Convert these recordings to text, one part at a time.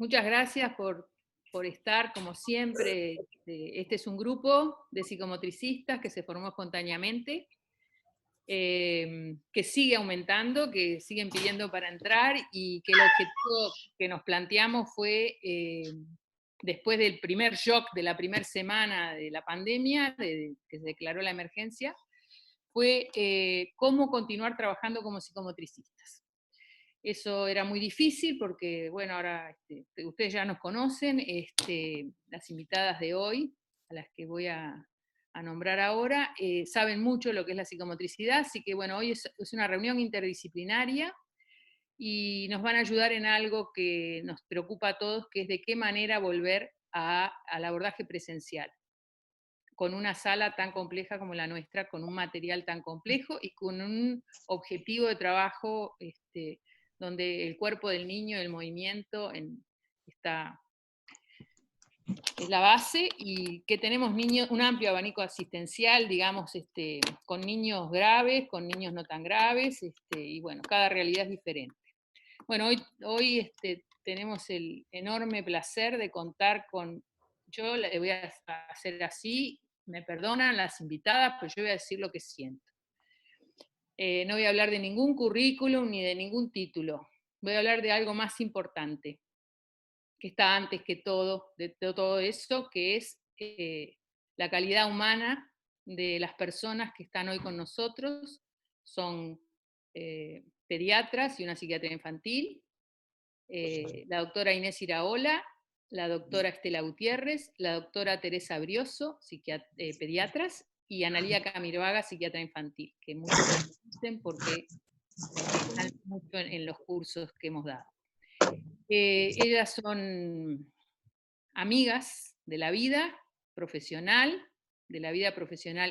Muchas gracias por estar, como siempre. Este es un grupo de psicomotricistas que se formó espontáneamente, que sigue aumentando, que siguen pidiendo para entrar y que el objetivo que nos planteamos fue, después del primer shock de la primera semana de la pandemia, que se declaró la emergencia, fue cómo continuar trabajando como psicomotricistas. Eso era muy difícil porque, bueno, ahora ustedes ya nos conocen, las invitadas de hoy, a las que voy a nombrar ahora, saben mucho lo que es la psicomotricidad, así que, bueno, hoy es una reunión interdisciplinaria y nos van a ayudar en algo que nos preocupa a todos, que es de qué manera volver al abordaje presencial, con una sala tan compleja como la nuestra, con un material tan complejo y con un objetivo de trabajo donde el cuerpo del niño, el movimiento, es la base, y que tenemos un amplio abanico asistencial, digamos, con niños graves, con niños no tan graves, y bueno, cada realidad es diferente. Bueno, hoy tenemos el enorme placer de contar con, yo le voy a hacer así, me perdonan las invitadas, pero yo voy a decir lo que siento. No voy a hablar de ningún currículum ni de ningún título, voy a hablar de algo más importante, que está antes que todo, de todo eso, que es la calidad humana de las personas que están hoy con nosotros. Son pediatras y una psiquiatra infantil, la doctora Inés Iraola, la doctora Estela Gutiérrez, la doctora Teresa Brioso, pediatras, y Analía Camiroaga, psiquiatra infantil, que muchos conocen porque están mucho en los cursos que hemos dado. Ellas son amigas de la vida profesional,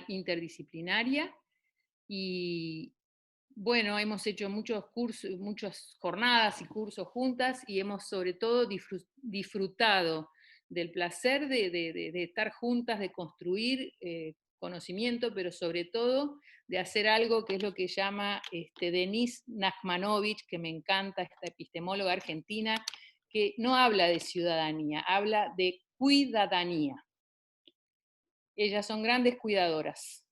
interdisciplinaria, y bueno, hemos hecho muchos cursos, muchas jornadas y cursos juntas, y hemos sobre todo disfrutado del placer de estar juntas, de construir conocimiento, pero sobre todo de hacer algo que es lo que llama Denise Nachmanovich, que me encanta, esta epistemóloga argentina, que no habla de ciudadanía, habla de cuidadanía. Ellas son grandes cuidadoras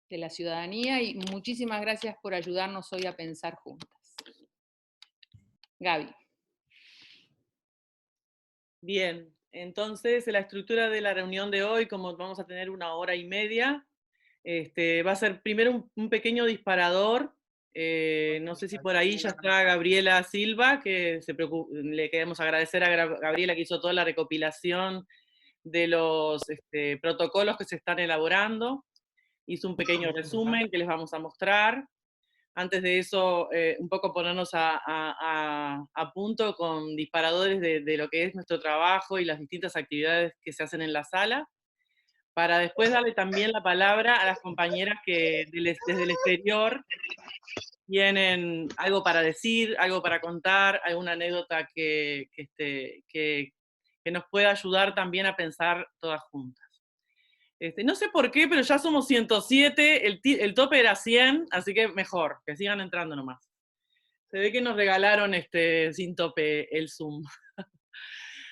de la ciudadanía, y muchísimas gracias por ayudarnos hoy a pensar juntas. Gaby. Bien, entonces la estructura de la reunión de hoy, como vamos a tener 1 hora y media, va a ser primero un pequeño disparador. No sé si por ahí ya está Gabriela Silva, que le queremos agradecer a Gabriela que hizo toda la recopilación de los protocolos que se están elaborando. Hizo un pequeño resumen que les vamos a mostrar. Antes de eso, un poco ponernos a punto con disparadores de lo que es nuestro trabajo y las distintas actividades que se hacen en la sala, para después darle también la palabra a las compañeras que desde el exterior tienen algo para decir, algo para contar, alguna anécdota que nos pueda ayudar también a pensar todas juntas. No sé por qué, pero ya somos 107, el tope era 100, así que mejor, que sigan entrando nomás. Se ve que nos regalaron sin tope el Zoom.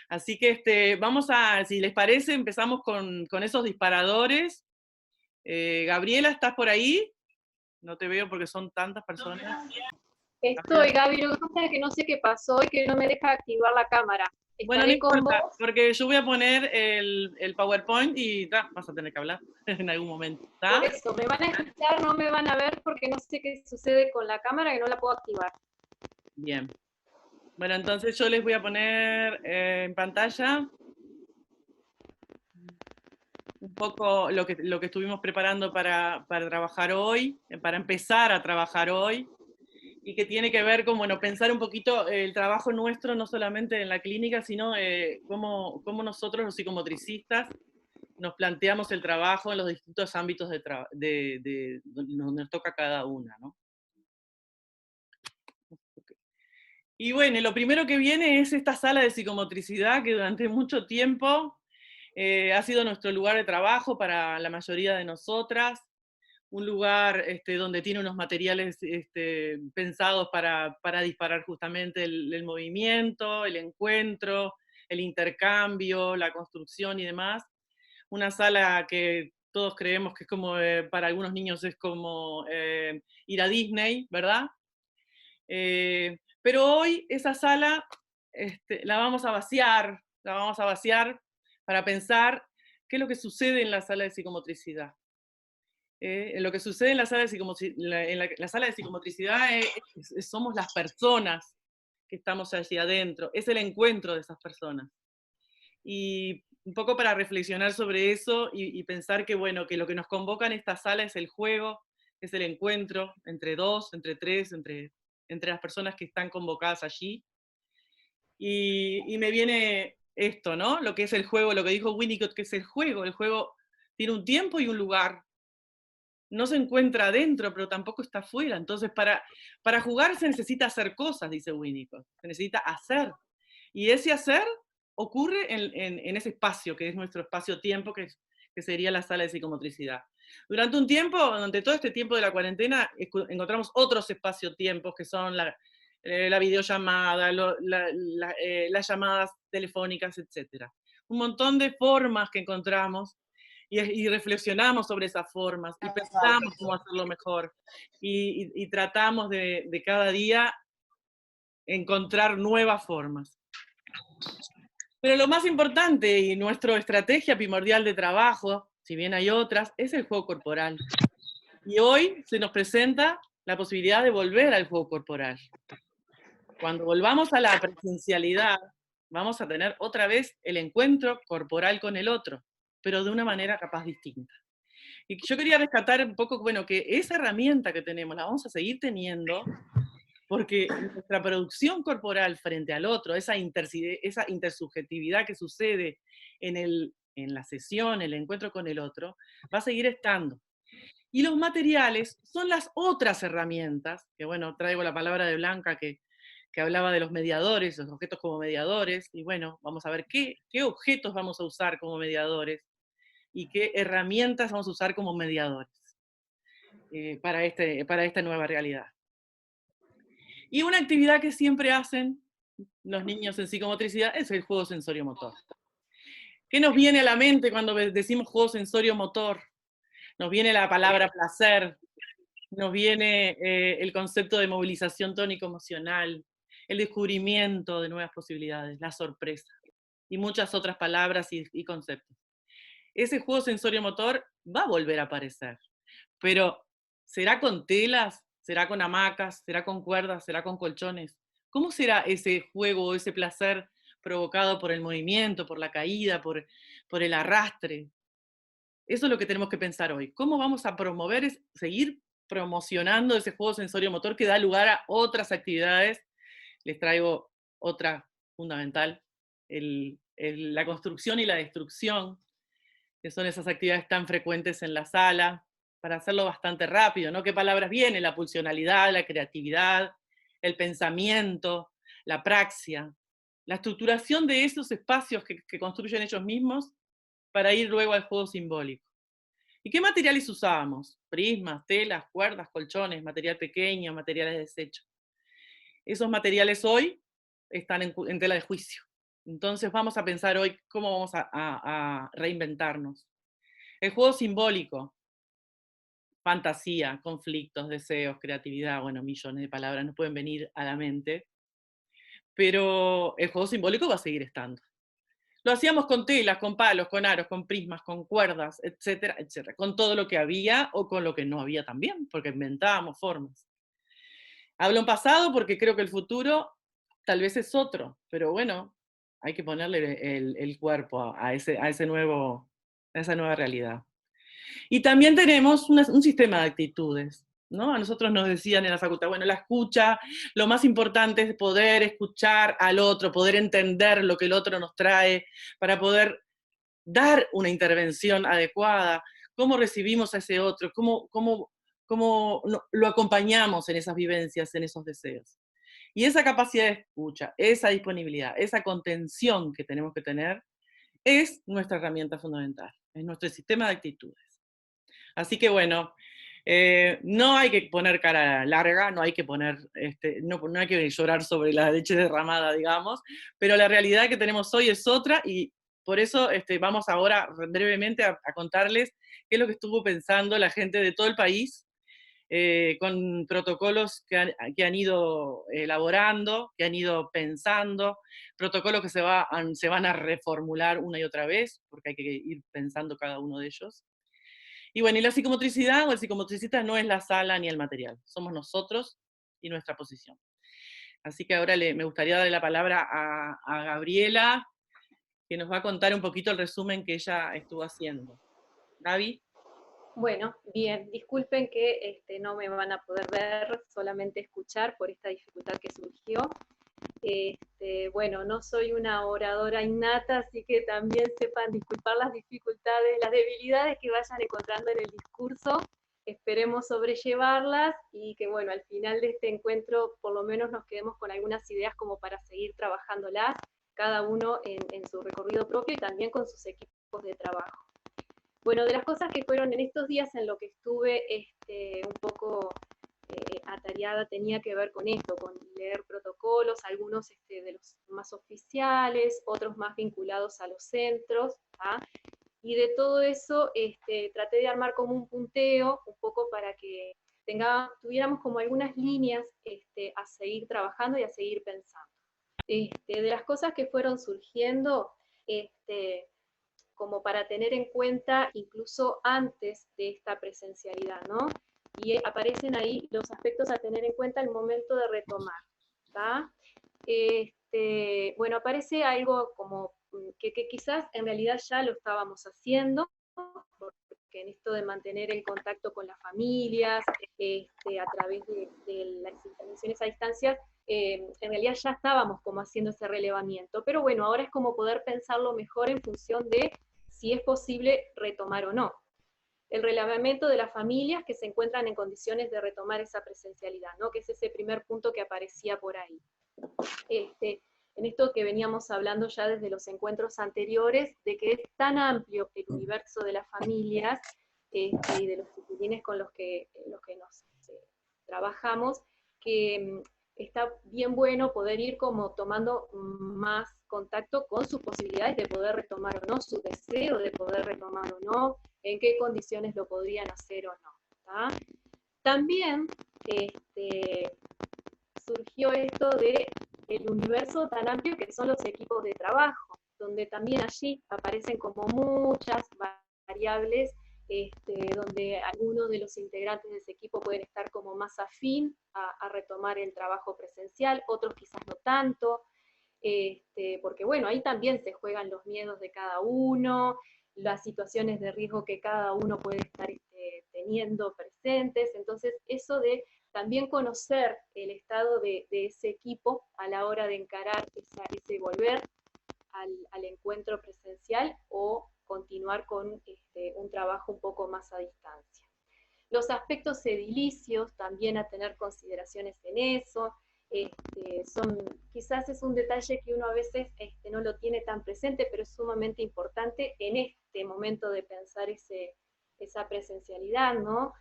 Así que vamos a, si les parece, empezamos con esos disparadores. Gabriela, ¿estás por ahí? No te veo porque son tantas personas. Estoy, Gaby, lo que pasa es que no sé qué pasó y que no me deja activar la cámara. Bueno, no importa, vos, porque yo voy a poner el PowerPoint y vas a tener que hablar en algún momento. por eso, me van a escuchar, no me van a ver porque no sé qué sucede con la cámara que no la puedo activar. Bien. Bueno, entonces yo les voy a poner en pantalla un poco lo que estuvimos preparando para trabajar hoy, para empezar a trabajar hoy, y que tiene que ver con, bueno, pensar un poquito el trabajo nuestro, no solamente en la clínica, sino cómo nosotros los psicomotricistas nos planteamos el trabajo en los distintos ámbitos donde nos toca cada una, ¿no? Y bueno, lo primero que viene es esta sala de psicomotricidad que durante mucho tiempo ha sido nuestro lugar de trabajo para la mayoría de nosotras, un lugar donde tiene unos materiales pensados para disparar justamente el movimiento, el encuentro, el intercambio, la construcción y demás. Una sala que todos creemos que es como, para algunos niños es como ir a Disney, ¿verdad? Pero hoy esa sala la vamos a vaciar, para pensar qué es lo que sucede en la sala de psicomotricidad. Lo que sucede en la sala de la sala de psicomotricidad somos las personas que estamos allí adentro, es el encuentro de esas personas. Y un poco para reflexionar sobre eso y pensar que, bueno, que lo que nos convoca en esta sala es el juego, es el encuentro entre dos, entre tres, entre las personas que están convocadas allí. Y me viene esto, ¿no? Lo que es el juego, lo que dijo Winnicott, que es el juego. El juego tiene un tiempo y un lugar. No se encuentra adentro, pero tampoco está afuera. Entonces, para jugar se necesita hacer cosas, dice Winnicott. Se necesita hacer. Y ese hacer ocurre en ese espacio, que es nuestro espacio-tiempo, que sería la sala de psicomotricidad. Durante un tiempo, durante todo este tiempo de la cuarentena, encontramos otros espacio-tiempos, que son la videollamada, las llamadas telefónicas, etc. Un montón de formas que encontramos y reflexionamos sobre esas formas y pensamos cómo hacerlo mejor y tratamos de cada día encontrar nuevas formas. Pero lo más importante y nuestra estrategia primordial de trabajo, si bien hay otras, es el juego corporal. Y hoy se nos presenta la posibilidad de volver al juego corporal. Cuando volvamos a la presencialidad, vamos a tener otra vez el encuentro corporal con el otro, pero de una manera capaz distinta. Y yo quería rescatar un poco, bueno, que esa herramienta que tenemos la vamos a seguir teniendo, porque nuestra producción corporal frente al otro, esa intersubjetividad que sucede en la sesión, el encuentro con el otro, va a seguir estando. Y los materiales son las otras herramientas, que bueno, traigo la palabra de Blanca que hablaba de los mediadores, los objetos como mediadores, y bueno, vamos a ver qué objetos vamos a usar como mediadores y qué herramientas vamos a usar como mediadores para esta nueva realidad. Y una actividad que siempre hacen los niños en psicomotricidad es el juego sensorio-motor. ¿Qué nos viene a la mente cuando decimos juego sensorio-motor? Nos viene la palabra placer, nos viene el concepto de movilización tónico-emocional, el descubrimiento de nuevas posibilidades, la sorpresa, y muchas otras palabras y conceptos. Ese juego sensorio-motor va a volver a aparecer, pero ¿será con telas? ¿Será con hamacas? ¿Será con cuerdas? ¿Será con colchones? ¿Cómo será ese juego, ese placer provocado por el movimiento, por la caída, por el arrastre? Eso es lo que tenemos que pensar hoy. ¿Cómo vamos a promover, seguir promocionando ese juego sensorio-motor que da lugar a otras actividades? Les traigo otra fundamental, la construcción y la destrucción, que son esas actividades tan frecuentes en la sala, para hacerlo bastante rápido, ¿no? ¿Qué palabras vienen? La pulsionalidad, la creatividad, el pensamiento, la praxia, la estructuración de esos espacios que construyen ellos mismos para ir luego al juego simbólico. ¿Y qué materiales usábamos? Prismas, telas, cuerdas, colchones, material pequeño, materiales de desecho. Esos materiales hoy están en tela de juicio. Entonces vamos a pensar hoy cómo vamos a reinventarnos. El juego simbólico, fantasía, conflictos, deseos, creatividad, bueno, millones de palabras nos pueden venir a la mente, pero el juego simbólico va a seguir estando. Lo hacíamos con telas, con palos, con aros, con prismas, con cuerdas, etcétera, etcétera, con todo lo que había o con lo que no había también, porque inventábamos formas. Hablo en pasado porque creo que el futuro tal vez es otro, pero bueno, hay que ponerle el cuerpo a esa nueva realidad. Y también tenemos un sistema de actitudes, ¿no? A nosotros nos decían en la facultad, bueno, la escucha, lo más importante es poder escuchar al otro, poder entender lo que el otro nos trae, para poder dar una intervención adecuada, cómo recibimos a ese otro, cómo lo acompañamos en esas vivencias, en esos deseos. Y esa capacidad de escucha, esa disponibilidad, esa contención que tenemos que tener, es nuestra herramienta fundamental, es nuestro sistema de actitudes. Así que bueno, No hay que poner cara larga, no hay que no hay que llorar sobre la leche derramada, digamos, pero la realidad que tenemos hoy es otra, y por eso vamos ahora brevemente a contarles qué es lo que estuvo pensando la gente de todo el país, con protocolos que han ido elaborando, que han ido pensando, protocolos que se van a reformular una y otra vez, porque hay que ir pensando cada uno de ellos. Y bueno, y la psicomotricidad o el psicomotricista no es la sala ni el material, somos nosotros y nuestra posición. Así que ahora me gustaría darle la palabra a Gabriela, que nos va a contar un poquito el resumen que ella estuvo haciendo. Gaby. Bueno, bien, disculpen que no me van a poder ver, solamente escuchar por esta dificultad que surgió. Bueno, no soy una oradora innata, así que también sepan disculpar las dificultades, las debilidades que vayan encontrando en el discurso. Esperemos sobrellevarlas y que, bueno, al final de este encuentro por lo menos nos quedemos con algunas ideas como para seguir trabajándolas, cada uno en su recorrido propio y también con sus equipos de trabajo. Bueno, de las cosas que fueron en estos días en lo que estuve un poco atareada tenía que ver con esto, con leer protocolos, algunos de los más oficiales, otros más vinculados a los centros, ¿ah? Y de todo eso traté de armar como un punteo, un poco para que tuviéramos como algunas líneas a seguir trabajando y a seguir pensando. De las cosas que fueron surgiendo, como para tener en cuenta incluso antes de esta presencialidad, ¿no? Y aparecen ahí los aspectos a tener en cuenta al momento de retomar, ¿tá? Bueno, aparece algo como que quizás en realidad ya lo estábamos haciendo, porque en esto de mantener el contacto con las familias, a través de las intervenciones a distancia, en realidad ya estábamos como haciendo ese relevamiento, pero bueno, ahora es como poder pensarlo mejor en función de si es posible retomar o no. El relevamiento de las familias que se encuentran en condiciones de retomar esa presencialidad, ¿no? Que es ese primer punto que aparecía por ahí. En esto que veníamos hablando ya desde los encuentros anteriores, de que es tan amplio el universo de las familias y de los chiquilines con los que nos trabajamos, que está bien bueno poder ir como tomando más contacto con sus posibilidades de poder retomar o no, su deseo de poder retomar o no, en qué condiciones lo podrían hacer o no. ¿tá? También surgió esto de el universo tan amplio que son los equipos de trabajo, donde también allí aparecen como muchas variables, donde algunos de los integrantes de ese equipo pueden estar como más afín a retomar el trabajo presencial, otros quizás no tanto, porque bueno, ahí también se juegan los miedos de cada uno, las situaciones de riesgo que cada uno puede estar teniendo presentes, entonces eso de también conocer el estado de ese equipo a la hora de encarar ese volver al encuentro presencial o continuar con un trabajo un poco más a distancia. Los aspectos edilicios, también a tener consideraciones en eso, quizás es un detalle que uno a veces no lo tiene tan presente, pero es sumamente importante en este momento de pensar esa presencialidad, ¿no?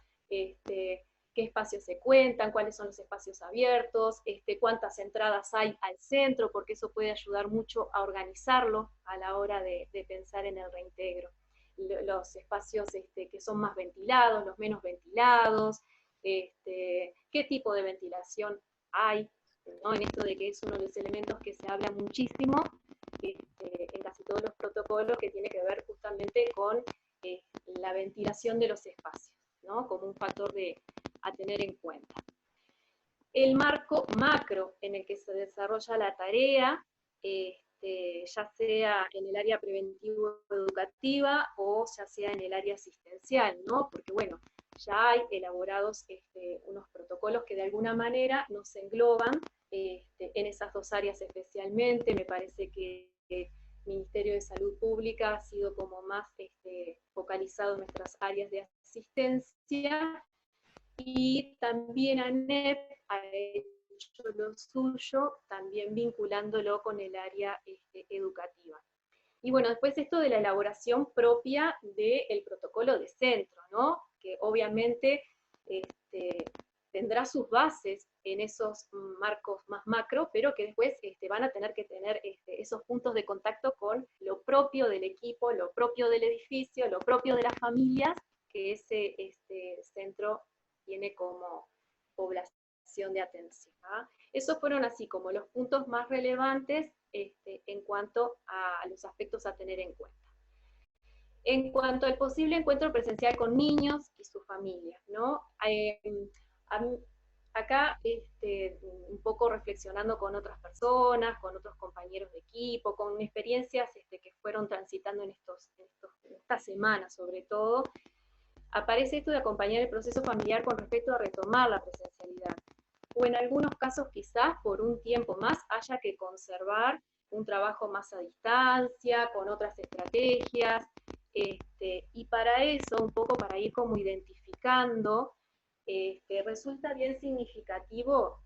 Qué espacios se cuentan, cuáles son los espacios abiertos, cuántas entradas hay al centro, porque eso puede ayudar mucho a organizarlo a la hora de pensar en el reintegro. Los espacios que son más ventilados, los menos ventilados, qué tipo de ventilación hay, ¿no? En esto de que es uno de los elementos que se habla muchísimo en casi todos los protocolos, que tiene que ver justamente con la ventilación de los espacios, ¿no? Como un factor a tener en cuenta. El marco macro en el que se desarrolla la tarea, ya sea en el área preventivo-educativa o ya sea en el área asistencial, ¿no? Porque bueno, ya hay elaborados unos protocolos que de alguna manera nos engloban en esas dos áreas especialmente. Me parece que el Ministerio de Salud Pública ha sido como más focalizado en nuestras áreas de asistencia, y también ANEP ha hecho lo suyo, también vinculándolo con el área educativa. Y bueno, después esto de la elaboración propia del protocolo de centro, ¿no? Que obviamente tendrá sus bases en esos marcos más macro, pero que después van a tener que tener esos puntos de contacto con lo propio del equipo, lo propio del edificio, lo propio de las familias, que ese centro tiene como población de atención. Esos fueron así como los puntos más relevantes en cuanto a los aspectos a tener en cuenta. En cuanto al posible encuentro presencial con niños y sus familias, ¿no? Acá, un poco reflexionando con otras personas, con otros compañeros de equipo, con experiencias que fueron transitando en esta semana sobre todo, aparece esto de acompañar el proceso familiar con respecto a retomar la presencialidad. O en algunos casos quizás por un tiempo más haya que conservar un trabajo más a distancia, con otras estrategias, y para eso, un poco para ir como identificando, resulta bien significativo,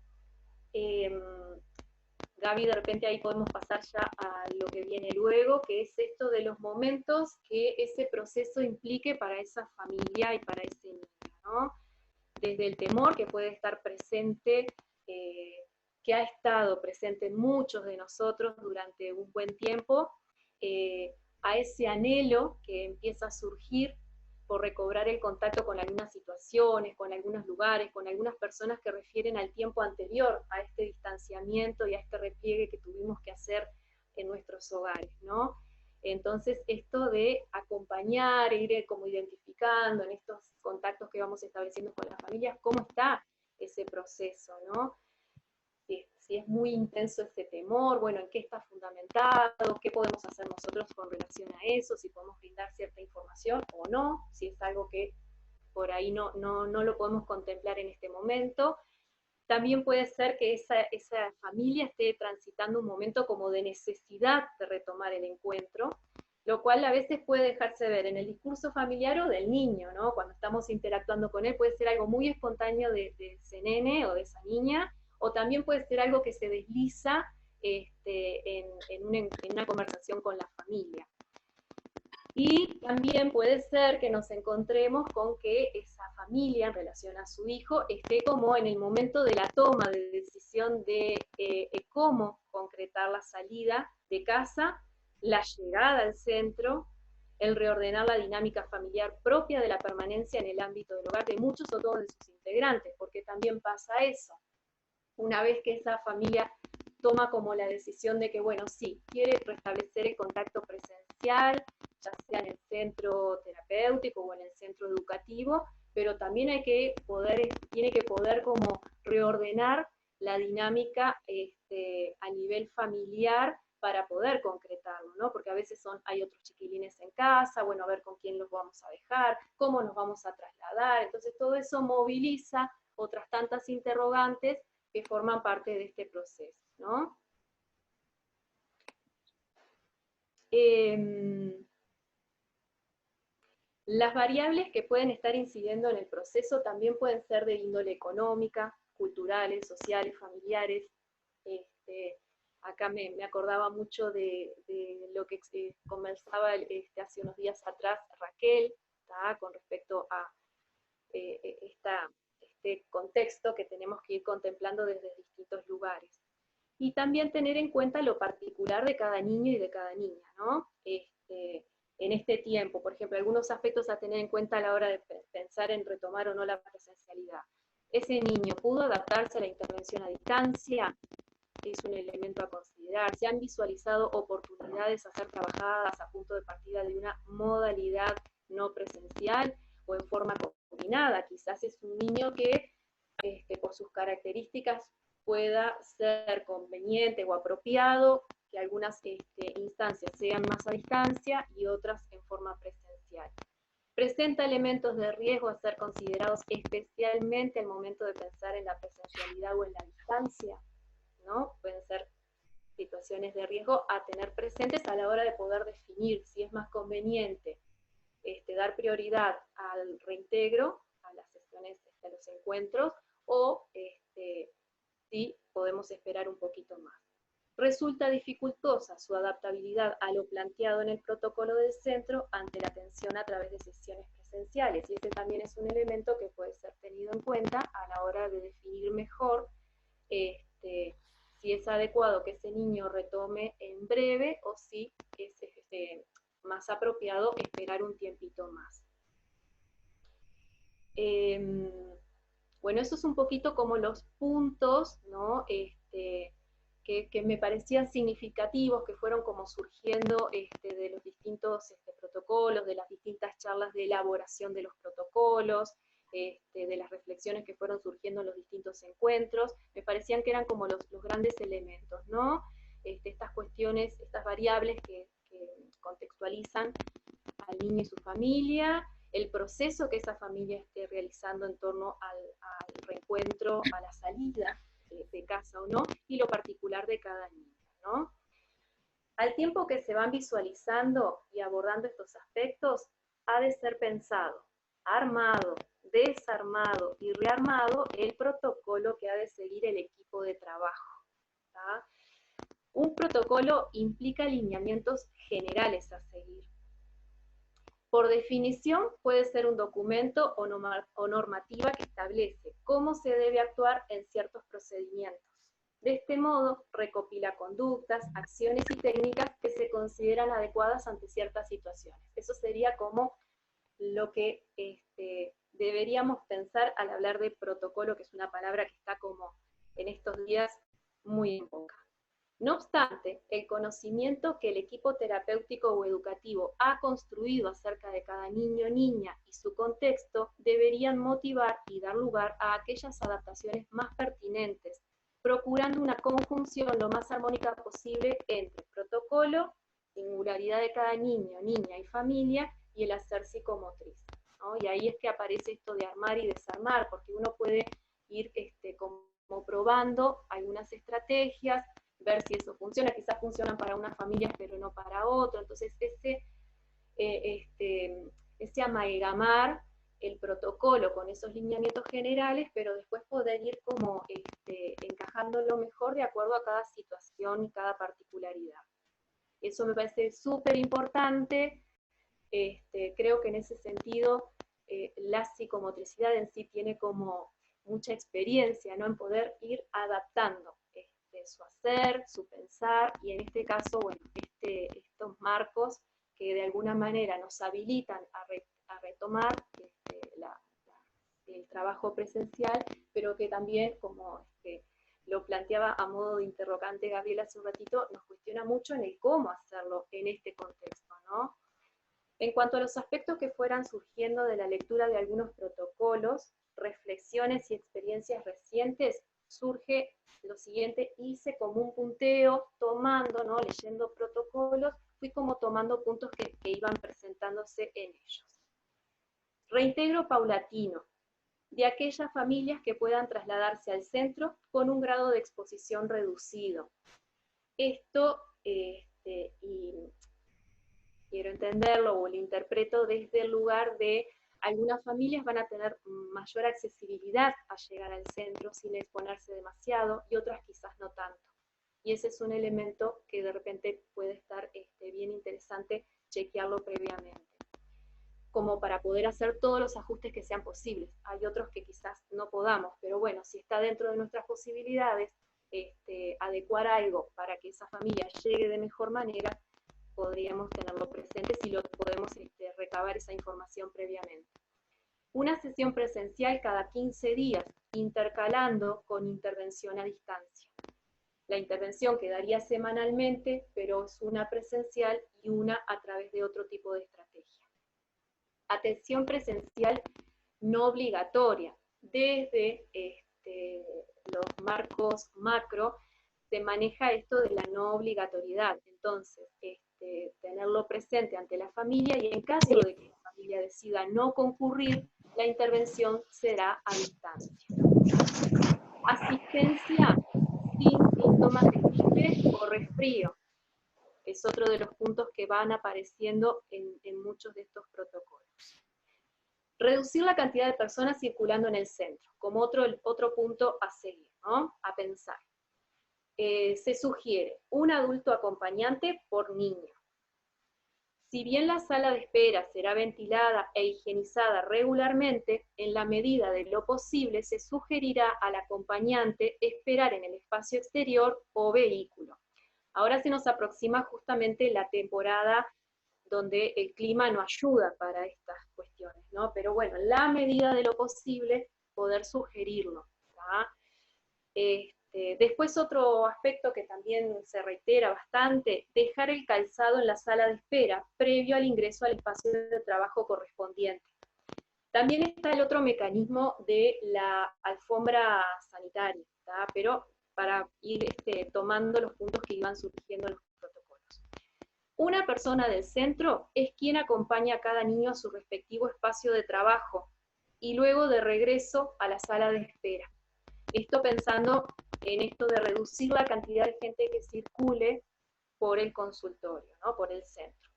Gaby, de repente ahí podemos pasar ya a lo que viene luego, que es esto de los momentos que ese proceso implique para esa familia y para ese niño, ¿no? Desde el temor que puede estar presente, que ha estado presente en muchos de nosotros durante un buen tiempo, a ese anhelo que empieza a surgir por recobrar el contacto con algunas situaciones, con algunos lugares, con algunas personas que refieren al tiempo anterior a este distanciamiento y a este repliegue que tuvimos que hacer en nuestros hogares, ¿no? Entonces, esto de acompañar, ir como identificando en estos contactos que vamos estableciendo con las familias, cómo está ese proceso, ¿no? Si es muy intenso ese temor, bueno, en qué está fundamentado, qué podemos hacer nosotros con relación a eso, si podemos brindar cierta información o no, si es algo que por ahí no lo podemos contemplar en este momento. También puede ser que esa familia esté transitando un momento como de necesidad de retomar el encuentro, lo cual a veces puede dejarse ver en el discurso familiar o del niño, ¿no? Cuando estamos interactuando con él puede ser algo muy espontáneo de ese nene o de esa niña, o también puede ser algo que se desliza en una conversación con la familia. Y también puede ser que nos encontremos con que esa familia en relación a su hijo esté como en el momento de la toma de decisión de cómo concretar la salida de casa, la llegada al centro, el reordenar la dinámica familiar propia de la permanencia en el ámbito del hogar de muchos o todos de sus integrantes, porque también pasa eso. Una vez que esa familia toma como la decisión de que, bueno, sí, quiere restablecer el contacto presencial, ya sea en el centro terapéutico o en el centro educativo, pero también tiene que poder como reordenar la dinámica a nivel familiar para poder concretarlo, ¿no? Porque a veces hay otros chiquilines en casa, bueno, a ver con quién los vamos a dejar, cómo nos vamos a trasladar, entonces todo eso moviliza otras tantas interrogantes que forman parte de este proceso, ¿no? Las variables que pueden estar incidiendo en el proceso también pueden ser de índole económica, culturales, sociales, familiares. Acá me acordaba mucho de lo que conversaba hace unos días atrás Raquel, con respecto a este contexto que tenemos que ir contemplando desde distintos lugares. Y también tener en cuenta lo particular de cada niño y de cada niña, ¿no? En este tiempo, por ejemplo, algunos aspectos a tener en cuenta a la hora de pensar en retomar o no la presencialidad. ¿Ese niño pudo adaptarse a la intervención a distancia? Es un elemento a considerar. ¿Se han visualizado oportunidades a ser trabajadas a punto de partida de una modalidad no presencial o en forma combinada? Quizás es un niño que por sus características pueda ser conveniente o apropiado que algunas instancias sean más a distancia y otras en forma presencial. Presenta elementos de riesgo a ser considerados especialmente al momento de pensar en la presencialidad o en la distancia, ¿no? Pueden ser situaciones de riesgo a tener presentes a la hora de poder definir si es más conveniente dar prioridad al reintegro, a las sesiones, a los encuentros, o si podemos esperar un poquito más. Resulta dificultosa su adaptabilidad a lo planteado en el protocolo del centro ante la atención a través de sesiones presenciales presenciales, y ese también es un elemento que puede ser tenido en cuenta a la hora de definir mejor si es adecuado que ese niño retome en breve o si es más apropiado esperar un tiempito más. Bueno, eso es un poquito como los puntos, ¿no? Que me parecían significativos, que fueron como surgiendo de los distintos protocolos, de las distintas charlas de elaboración de los protocolos, de las reflexiones que fueron surgiendo en los distintos encuentros. Me parecían que eran como los grandes elementos, ¿no? Estas cuestiones, estas variables que contextualizan al niño y su familia, el proceso que esa familia esté realizando en torno al reencuentro, a la salida de casa o no, y lo particular de cada niño, ¿no? Al tiempo que se van visualizando y abordando estos aspectos, ha de ser pensado, armado, desarmado y rearmado el protocolo que ha de seguir el equipo de trabajo, ¿tá? Un protocolo implica lineamientos generales a seguir. Por definición, puede ser un documento o normativa que establece cómo se debe actuar en ciertos procedimientos. De este modo, recopila conductas, acciones y técnicas que se consideran adecuadas ante ciertas situaciones. Eso sería como lo que deberíamos pensar al hablar de protocolo, que es una palabra que está como en estos días muy en boca. No obstante, el conocimiento que el equipo terapéutico o educativo ha construido acerca de cada niño o niña y su contexto deberían motivar y dar lugar a aquellas adaptaciones más pertinentes, procurando una conjunción lo más armónica posible entre protocolo, singularidad de cada niño, niña y familia, y el hacer psicomotriz, ¿no? Y ahí es que aparece esto de armar y desarmar, porque uno puede ir como probando algunas estrategias, ver si eso funciona, quizás funcionan para unas familias pero no para otras, entonces ese amalgamar el protocolo con esos lineamientos generales, pero después poder ir como encajándolo mejor de acuerdo a cada situación y cada particularidad. Eso me parece súper importante. Creo que en ese sentido la psicomotricidad en sí tiene como mucha experiencia, ¿no? En poder ir adaptando su hacer, su pensar, y en este caso, bueno, estos marcos que de alguna manera nos habilitan a retomar el trabajo presencial, pero que también, como lo planteaba a modo de interrogante Gabriela hace un ratito, nos cuestiona mucho en el cómo hacerlo en este contexto, ¿no? En cuanto a los aspectos que fueran surgiendo de la lectura de algunos protocolos, reflexiones y experiencias recientes, surge lo siguiente: hice como un punteo, tomando, ¿no? Leyendo protocolos, fui como tomando puntos que iban presentándose en ellos. Reintegro paulatino de aquellas familias que puedan trasladarse al centro con un grado de exposición reducido. Esto, y quiero entenderlo o lo interpreto desde el lugar de algunas familias van a tener mayor accesibilidad a llegar al centro sin exponerse demasiado y otras quizás no tanto. Y ese es un elemento que de repente puede estar bien interesante chequearlo previamente, como para poder hacer todos los ajustes que sean posibles. Hay otros que quizás no podamos, pero bueno, si está dentro de nuestras posibilidades, adecuar algo para que esa familia llegue de mejor manera, podríamos tenerlo presente si lo podemos recabar esa información previamente. Una sesión presencial cada 15 días, intercalando con intervención a distancia. La intervención quedaría semanalmente, pero es una presencial y una a través de otro tipo de estrategia. Atención presencial no obligatoria. Desde los marcos macro se maneja esto de la no obligatoriedad. Entonces, tenerlo presente ante la familia, y en caso de que la familia decida no concurrir, la intervención será a distancia. Asistencia sin síntomas de gripe o resfrío. Es otro de los puntos que van apareciendo en muchos de estos protocolos. Reducir la cantidad de personas circulando en el centro, como otro punto a seguir, ¿no? A pensar. Se sugiere un adulto acompañante por niño. Si bien la sala de espera será ventilada e higienizada regularmente, en la medida de lo posible se sugerirá al acompañante esperar en el espacio exterior o vehículo. Ahora se nos aproxima justamente la temporada donde el clima no ayuda para estas cuestiones, ¿no? Pero bueno, en la medida de lo posible, poder sugerirlo, ¿tá? Después otro aspecto que también se reitera bastante, dejar el calzado en la sala de espera previo al ingreso al espacio de trabajo correspondiente. También está el otro mecanismo de la alfombra sanitaria, ¿tá? Pero para ir tomando los puntos que iban surgiendo en los protocolos. Una persona del centro es quien acompaña a cada niño a su respectivo espacio de trabajo y luego de regreso a la sala de espera. Esto pensando en esto de reducir la cantidad de gente que circule por el consultorio, ¿no? Por el centro.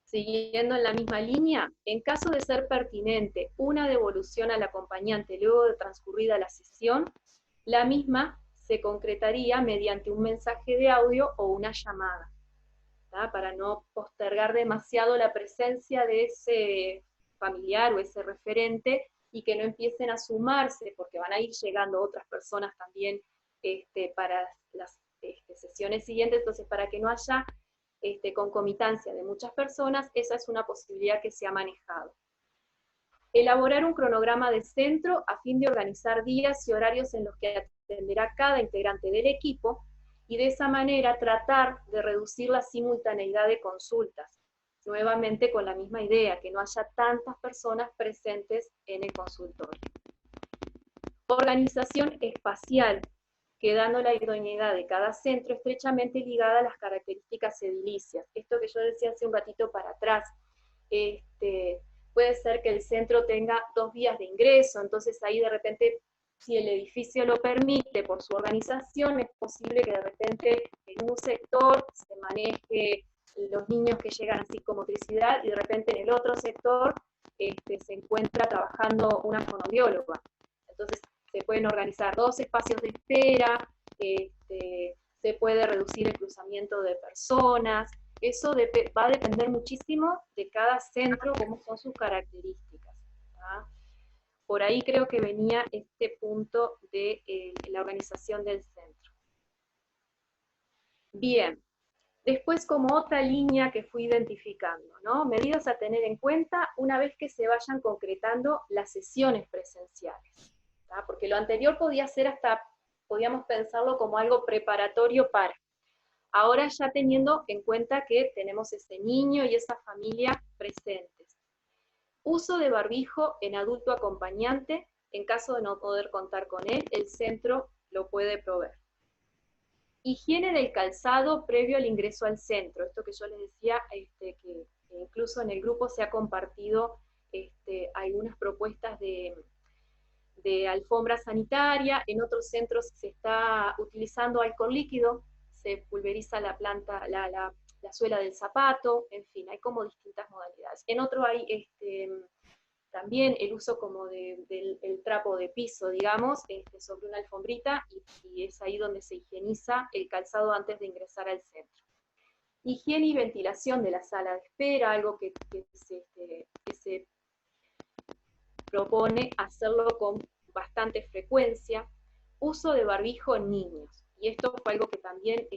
Siguiendo en la misma línea, en caso de ser pertinente una devolución al acompañante luego de transcurrida la sesión, la misma se concretaría mediante un mensaje de audio o una llamada, ¿tá? Para no postergar demasiado la presencia de ese familiar o ese referente y que no empiecen a sumarse, porque van a ir llegando otras personas también para las sesiones siguientes, entonces para que no haya concomitancia de muchas personas, esa es una posibilidad que se ha manejado. Elaborar un cronograma de centro a fin de organizar días y horarios en los que atenderá cada integrante del equipo, y de esa manera tratar de reducir la simultaneidad de consultas, nuevamente con la misma idea, que no haya tantas personas presentes en el consultorio. Organización espacial, quedando la idoneidad de cada centro estrechamente ligada a las características edilicias. Esto que yo decía hace un ratito para atrás, puede ser que el centro tenga 2 vías de ingreso, entonces ahí de repente, si el edificio lo permite por su organización, es posible que de repente en un sector se maneje los niños que llegan a psicomotricidad y de repente en el otro sector se encuentra trabajando una fonoaudióloga. Entonces se pueden organizar 2 espacios de espera, se puede reducir el cruzamiento de personas. Eso va a depender muchísimo de cada centro, cómo son sus características, ¿tá? Por ahí creo que venía este punto de la organización del centro. Bien, después como otra línea que fui identificando, ¿no? Medidas a tener en cuenta una vez que se vayan concretando las sesiones presenciales, ¿tá? Porque lo anterior podía ser hasta, podíamos pensarlo como algo preparatorio para. Ahora ya teniendo en cuenta que tenemos ese niño y esa familia presentes. Uso de barbijo en adulto acompañante, en caso de no poder contar con él, el centro lo puede proveer. Higiene del calzado previo al ingreso al centro, esto que yo les decía, que incluso en el grupo se ha compartido algunas propuestas de alfombra sanitaria, en otros centros se está utilizando alcohol líquido, se pulveriza la planta, la suela del zapato, en fin, hay como distintas modalidades. En otro hay también el uso como del trapo de piso, digamos, sobre una alfombrita, y es ahí donde se higieniza el calzado antes de ingresar al centro. Higiene y ventilación de la sala de espera, algo que se propone hacerlo con bastante frecuencia. Uso de barbijo en niños, y esto fue algo que también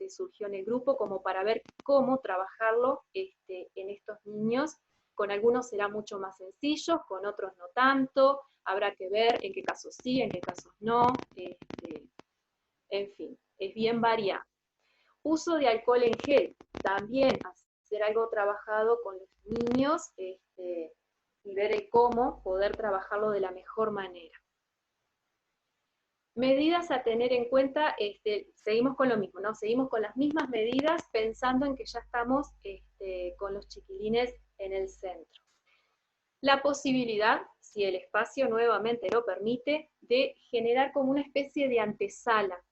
surgió en el grupo, como para ver cómo trabajarlo en estos niños. Con algunos será mucho más sencillo, con otros no tanto, habrá que ver en qué casos sí, en qué casos no, en fin, es bien variado. Uso de alcohol en gel, también hacer algo trabajado con los niños, y ver el cómo poder trabajarlo de la mejor manera. Medidas a tener en cuenta, seguimos con lo mismo, ¿no? Seguimos con las mismas medidas pensando en que ya estamos con los chiquilines en el centro. La posibilidad, si el espacio nuevamente lo permite, de generar como una especie de antesala,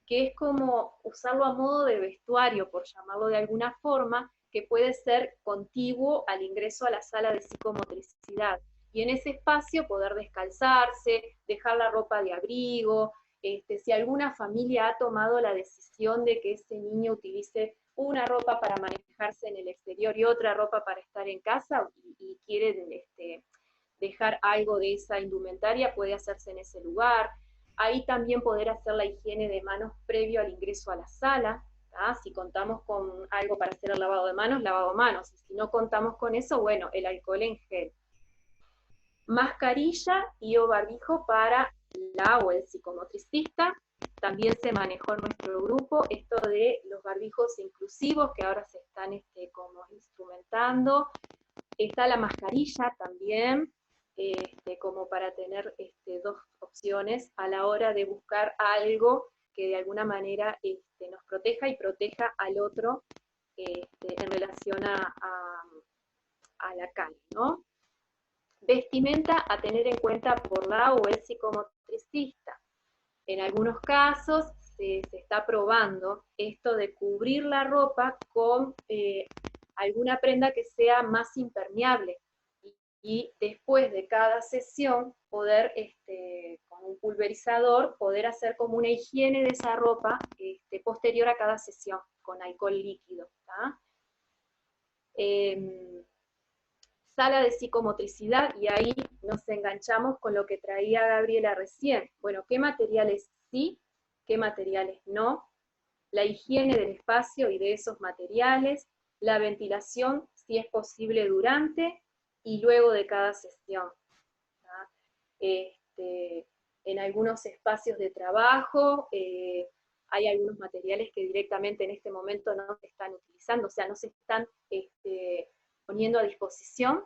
que es como usarlo a modo de vestuario, por llamarlo de alguna forma, que puede ser contiguo al ingreso a la sala de psicomotricidad. Y en ese espacio poder descalzarse, dejar la ropa de abrigo, si alguna familia ha tomado la decisión de que ese niño utilice una ropa para manejarse en el exterior y otra ropa para estar en casa, y quieren dejar algo de esa indumentaria, puede hacerse en ese lugar. Ahí también poder hacer la higiene de manos previo al ingreso a la sala. Si contamos con algo para hacer el lavado de manos, y si no contamos con eso, bueno, el alcohol en gel. Mascarilla y o barbijo para la o el psicomotricista. También se manejó en nuestro grupo esto de los barbijos inclusivos, que ahora se están como instrumentando. Está la mascarilla también, como para tener dos opciones a la hora de buscar algo que de alguna manera nos proteja y proteja al otro en relación a la calle, ¿no? Vestimenta a tener en cuenta por la o el psicomotricista. En algunos casos se está probando esto de cubrir la ropa con alguna prenda que sea más impermeable, y después de cada sesión poder, con un pulverizador, poder hacer como una higiene de esa ropa posterior a cada sesión con alcohol líquido. Sala de psicomotricidad, y ahí nos enganchamos con lo que traía Gabriela recién. Bueno, ¿qué materiales sí? ¿Qué materiales no? La higiene del espacio y de esos materiales, la ventilación, si es posible, durante y luego de cada sesión. En algunos espacios de trabajo hay algunos materiales que directamente en este momento no se están utilizando, o sea, no se están poniendo a disposición,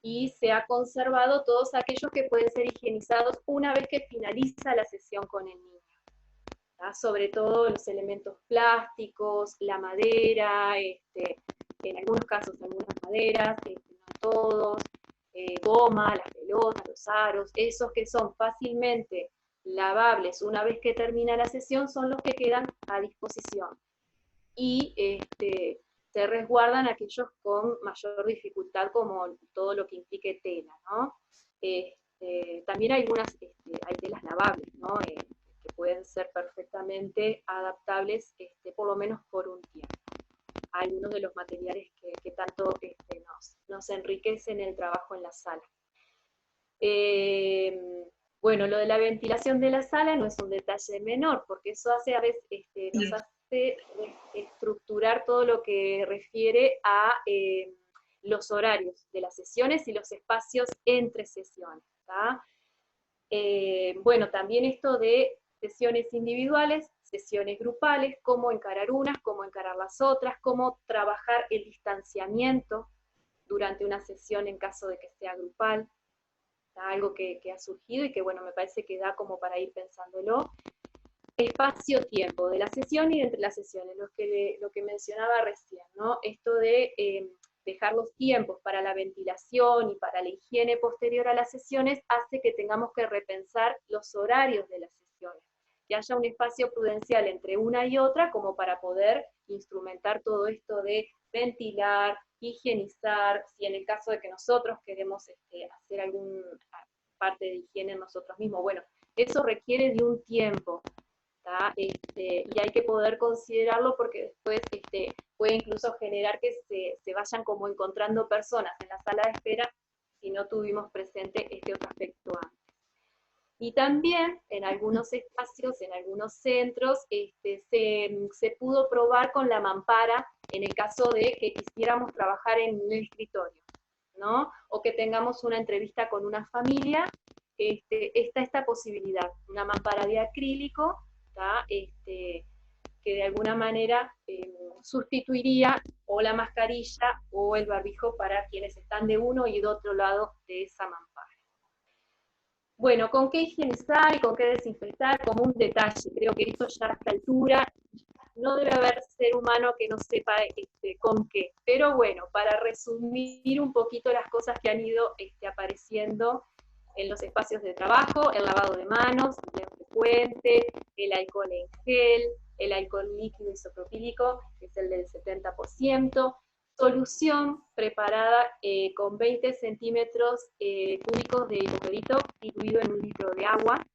y se ha conservado todos aquellos que pueden ser higienizados una vez que finaliza la sesión con el niño. Sobre todo los elementos plásticos, la madera, en algunos casos algunas maderas, no todos, goma, las pelotas, los aros, esos que son fácilmente lavables una vez que termina la sesión son los que quedan a disposición. Y se resguardan aquellos con mayor dificultad, como todo lo que implique tela, ¿no? También hay hay telas lavables, ¿no? Que pueden ser perfectamente adaptables, por lo menos por un tiempo. Algunos de los materiales que tanto nos enriquecen el trabajo en la sala. Bueno, lo de la ventilación de la sala no es un detalle menor, porque eso hace a veces, nos hace estructurar todo lo que refiere a los horarios de las sesiones y los espacios entre sesiones. Bueno, también esto de sesiones individuales, sesiones grupales, cómo encarar unas, cómo encarar las otras, cómo trabajar el distanciamiento durante una sesión en caso de que sea grupal. Algo que ha surgido y que, bueno, me parece que da como para ir pensándolo. Espacio-tiempo de la sesión y entre las sesiones, lo que mencionaba recién, ¿no? Esto de dejar los tiempos para la ventilación y para la higiene posterior a las sesiones hace que tengamos que repensar los horarios de las sesiones, que haya un espacio prudencial entre una y otra como para poder instrumentar todo esto de ventilar, higienizar, si en el caso de que nosotros queremos hacer alguna parte de higiene nosotros mismos. Bueno, eso requiere de un tiempo, y hay que poder considerarlo, porque después puede incluso generar que se vayan como encontrando personas en la sala de espera si no tuvimos presente este otro aspecto antes. Y también en algunos espacios, en algunos centros, se pudo probar con la mampara en el caso de que quisiéramos trabajar en el escritorio, ¿no? O que tengamos una entrevista con una familia, está esta posibilidad, una mampara de acrílico, que de alguna manera sustituiría o la mascarilla o el barbijo para quienes están de uno y de otro lado de esa mampara. Bueno, ¿con qué higienizar y con qué desinfectar? Como un detalle, creo que esto ya a esta altura no debe haber ser humano que no sepa con qué. Pero bueno, para resumir un poquito las cosas que han ido apareciendo en los espacios de trabajo: el lavado de manos bien frecuente, el alcohol en gel, el alcohol líquido isopropílico, que es el del 70%, solución preparada con 20 centímetros cúbicos de hipoclorito diluido en 1 litro de agua,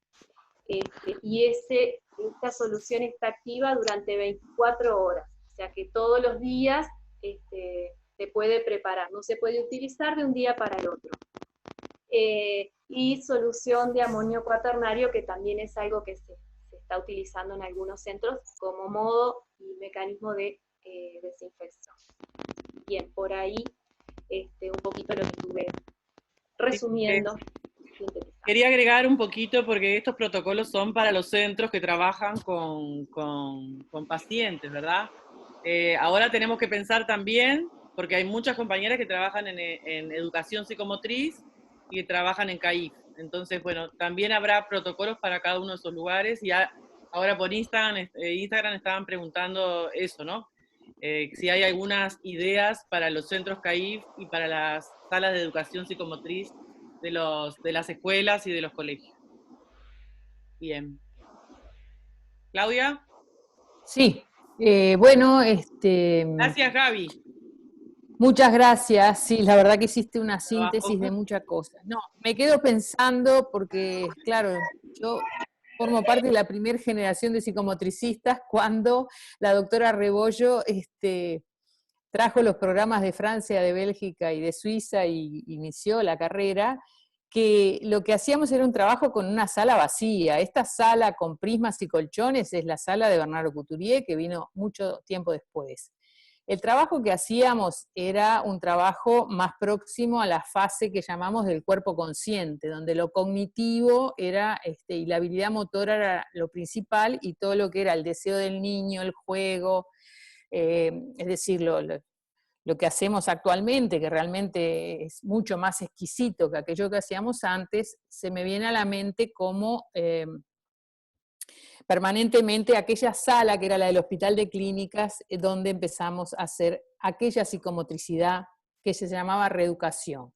y esta solución está activa durante 24 horas. O sea que todos los días se puede preparar, no se puede utilizar de un día para el otro. Y solución de amonio cuaternario, que también es algo que se está utilizando en algunos centros como modo y mecanismo de desinfección. Bien, por ahí un poquito lo que estuve resumiendo. Quería agregar un poquito, porque estos protocolos son para los centros que trabajan con pacientes, ¿verdad? Ahora tenemos que pensar también, porque hay muchas compañeras que trabajan en educación psicomotriz y que trabajan en CAIF. Entonces, bueno, también habrá protocolos para cada uno de esos lugares, y ahora por Instagram estaban preguntando eso, ¿no? Si hay algunas ideas para los centros CAIF y para las salas de educación psicomotriz de las escuelas y de los colegios. Bien. ¿Claudia? Sí, bueno, Gracias, Gaby. muchas gracias. Sí, la verdad que hiciste una Trabajo. síntesis de muchas cosas. No, me quedo pensando porque, claro, yo formo parte de la primera generación de psicomotricistas cuando la doctora Rebollo trajo los programas de Francia, de Bélgica y de Suiza y inició la carrera, que lo que hacíamos era un trabajo con una sala vacía. Esta sala con prismas y colchones es la sala de Bernardo Couturier, que vino mucho tiempo después. El trabajo que hacíamos era un trabajo más próximo a la fase que llamamos del cuerpo consciente, donde lo cognitivo era, y la habilidad motora era lo principal, y todo lo que era el deseo del niño, el juego, es decir, lo que hacemos actualmente, que realmente es mucho más exquisito que aquello que hacíamos antes, se me viene a la mente como permanentemente aquella sala que era la del Hospital de Clínicas, donde empezamos a hacer aquella psicomotricidad que se llamaba reeducación.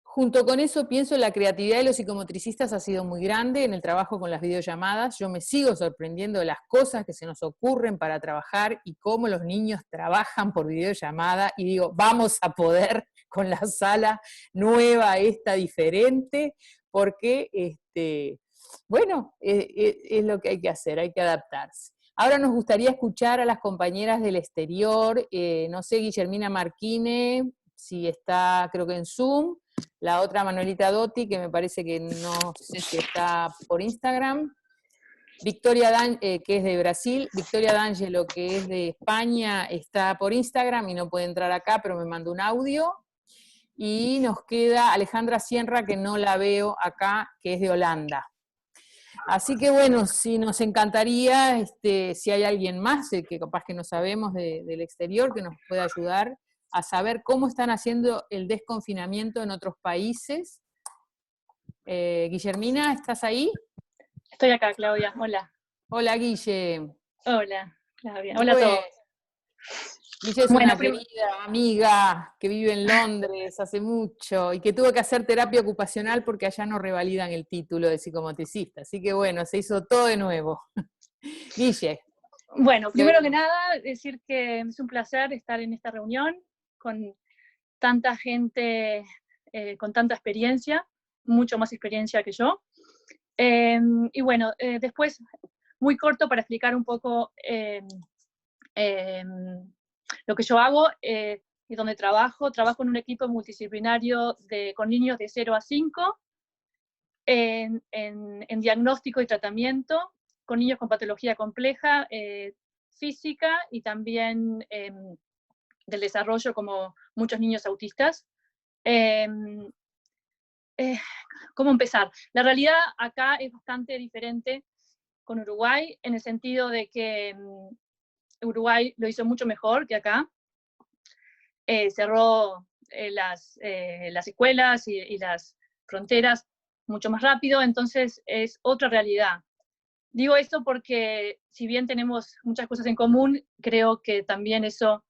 Junto con eso pienso la creatividad de los psicomotricistas ha sido muy grande en el trabajo con las videollamadas. Yo me sigo sorprendiendo de las cosas que se nos ocurren para trabajar y cómo los niños trabajan por videollamada, y digo, vamos a poder con la sala nueva, esta diferente, porque bueno, es lo que hay que hacer, hay que adaptarse. Ahora nos gustaría escuchar a las compañeras del exterior, no sé, Guillermina Marquine, si está, creo que en Zoom, la otra Manuelita Dotti, que me parece que no sé si está por Instagram, Victoria que es de Brasil, Victoria D'Angelo, que es de España, está por Instagram y no puede entrar acá, pero me mandó un audio, y nos queda Alejandra Sierra, que no la veo acá, que es de Holanda. Así que bueno, sí, nos encantaría, si hay alguien más, que capaz que no sabemos del exterior, que nos pueda ayudar a saber cómo están haciendo el desconfinamiento en otros países. Guillermina, ¿estás ahí? Estoy acá, Claudia. Hola. Hola, Guille. Hola, Claudia. Hola a todos. Guille es una querida amiga que vive en Londres hace mucho y que tuvo que hacer terapia ocupacional porque allá no revalidan el título de psicomotricista. Así que bueno, se hizo todo de nuevo. Guille. Bueno, primero que nada, decir que es un placer estar en esta reunión con tanta gente con tanta experiencia, mucho más experiencia que yo. Y bueno, después, muy corto para explicar un poco lo que yo hago y donde trabajo. Trabajo en un equipo multidisciplinario con niños de 0 a 5 en diagnóstico y tratamiento, con niños con patología compleja, física y también del desarrollo, como muchos niños autistas. ¿Cómo empezar? La realidad acá es bastante diferente con Uruguay, en el sentido de que Uruguay lo hizo mucho mejor que acá. Cerró las escuelas y las fronteras mucho más rápido, entonces es otra realidad. Digo esto porque si bien tenemos muchas cosas en común, creo que también eso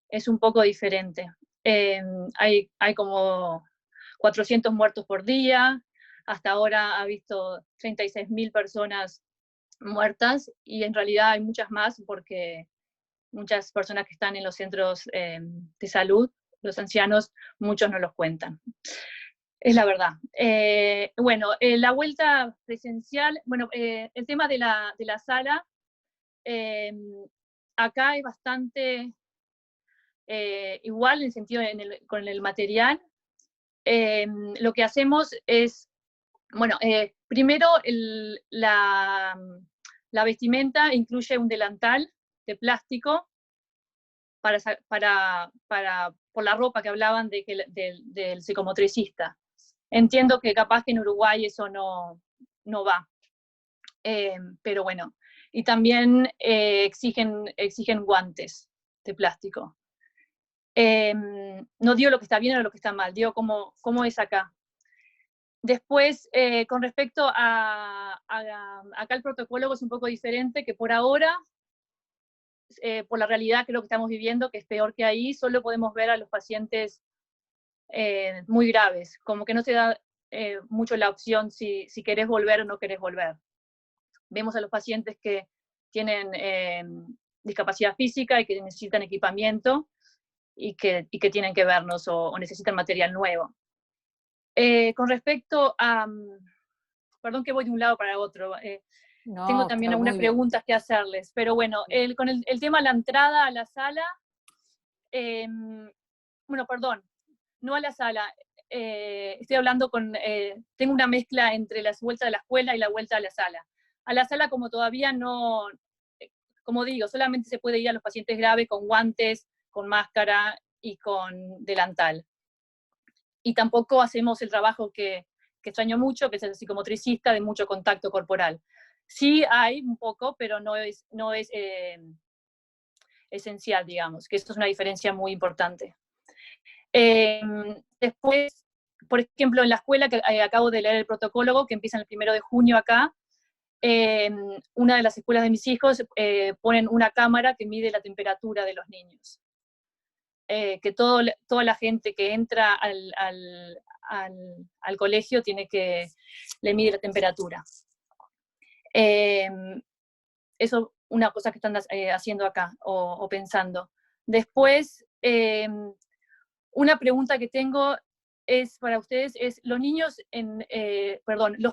es un poco diferente. Hay como 400 muertos por día, hasta ahora ha visto 36.000 personas muertas, y en realidad hay muchas más porque muchas personas que están en los centros de salud, los ancianos, muchos no los cuentan. Es la verdad. Bueno, la vuelta presencial, bueno, el tema de la sala, acá es bastante igual en el sentido con el material. Lo que hacemos es, bueno, primero la vestimenta incluye un delantal de plástico por la ropa que hablaban del psicomotricista. Entiendo que capaz que en Uruguay eso no va, pero bueno. Y también exigen guantes de plástico. No digo lo que está bien o lo que está mal, digo cómo es acá. Después, con respecto acá el protocolo es un poco diferente, que por ahora, por la realidad creo que estamos viviendo, que es peor que ahí, solo podemos ver a los pacientes muy graves, como que no se da mucho la opción si querés volver o no querés volver. Vemos a los pacientes que tienen discapacidad física y que necesitan equipamiento y que tienen que vernos o necesitan material nuevo. Con respecto a... Perdón que voy de un lado para otro. No, tengo también está algunas muy bien. preguntas que hacerles, pero bueno, con el tema de la entrada a la sala, bueno, perdón, no a la sala, estoy hablando tengo una mezcla entre la vuelta de la escuela y la vuelta a la sala. A la sala como todavía no, como digo, solamente se puede ir a los pacientes graves con guantes, con máscara y con delantal. Y tampoco hacemos el trabajo que extraño mucho, que es el psicomotricista, de mucho contacto corporal. Sí hay un poco, pero no es esencial, digamos, que esto es una diferencia muy importante. Después, por ejemplo, en la escuela, que acabo de leer el protocolo, que empieza el 1 de junio acá, una de las escuelas de mis hijos ponen una cámara que mide la temperatura de los niños. Que toda la gente que entra al colegio le mide la temperatura. Eso una cosa que están haciendo acá o pensando. Después, una pregunta que tengo para ustedes es, ¿los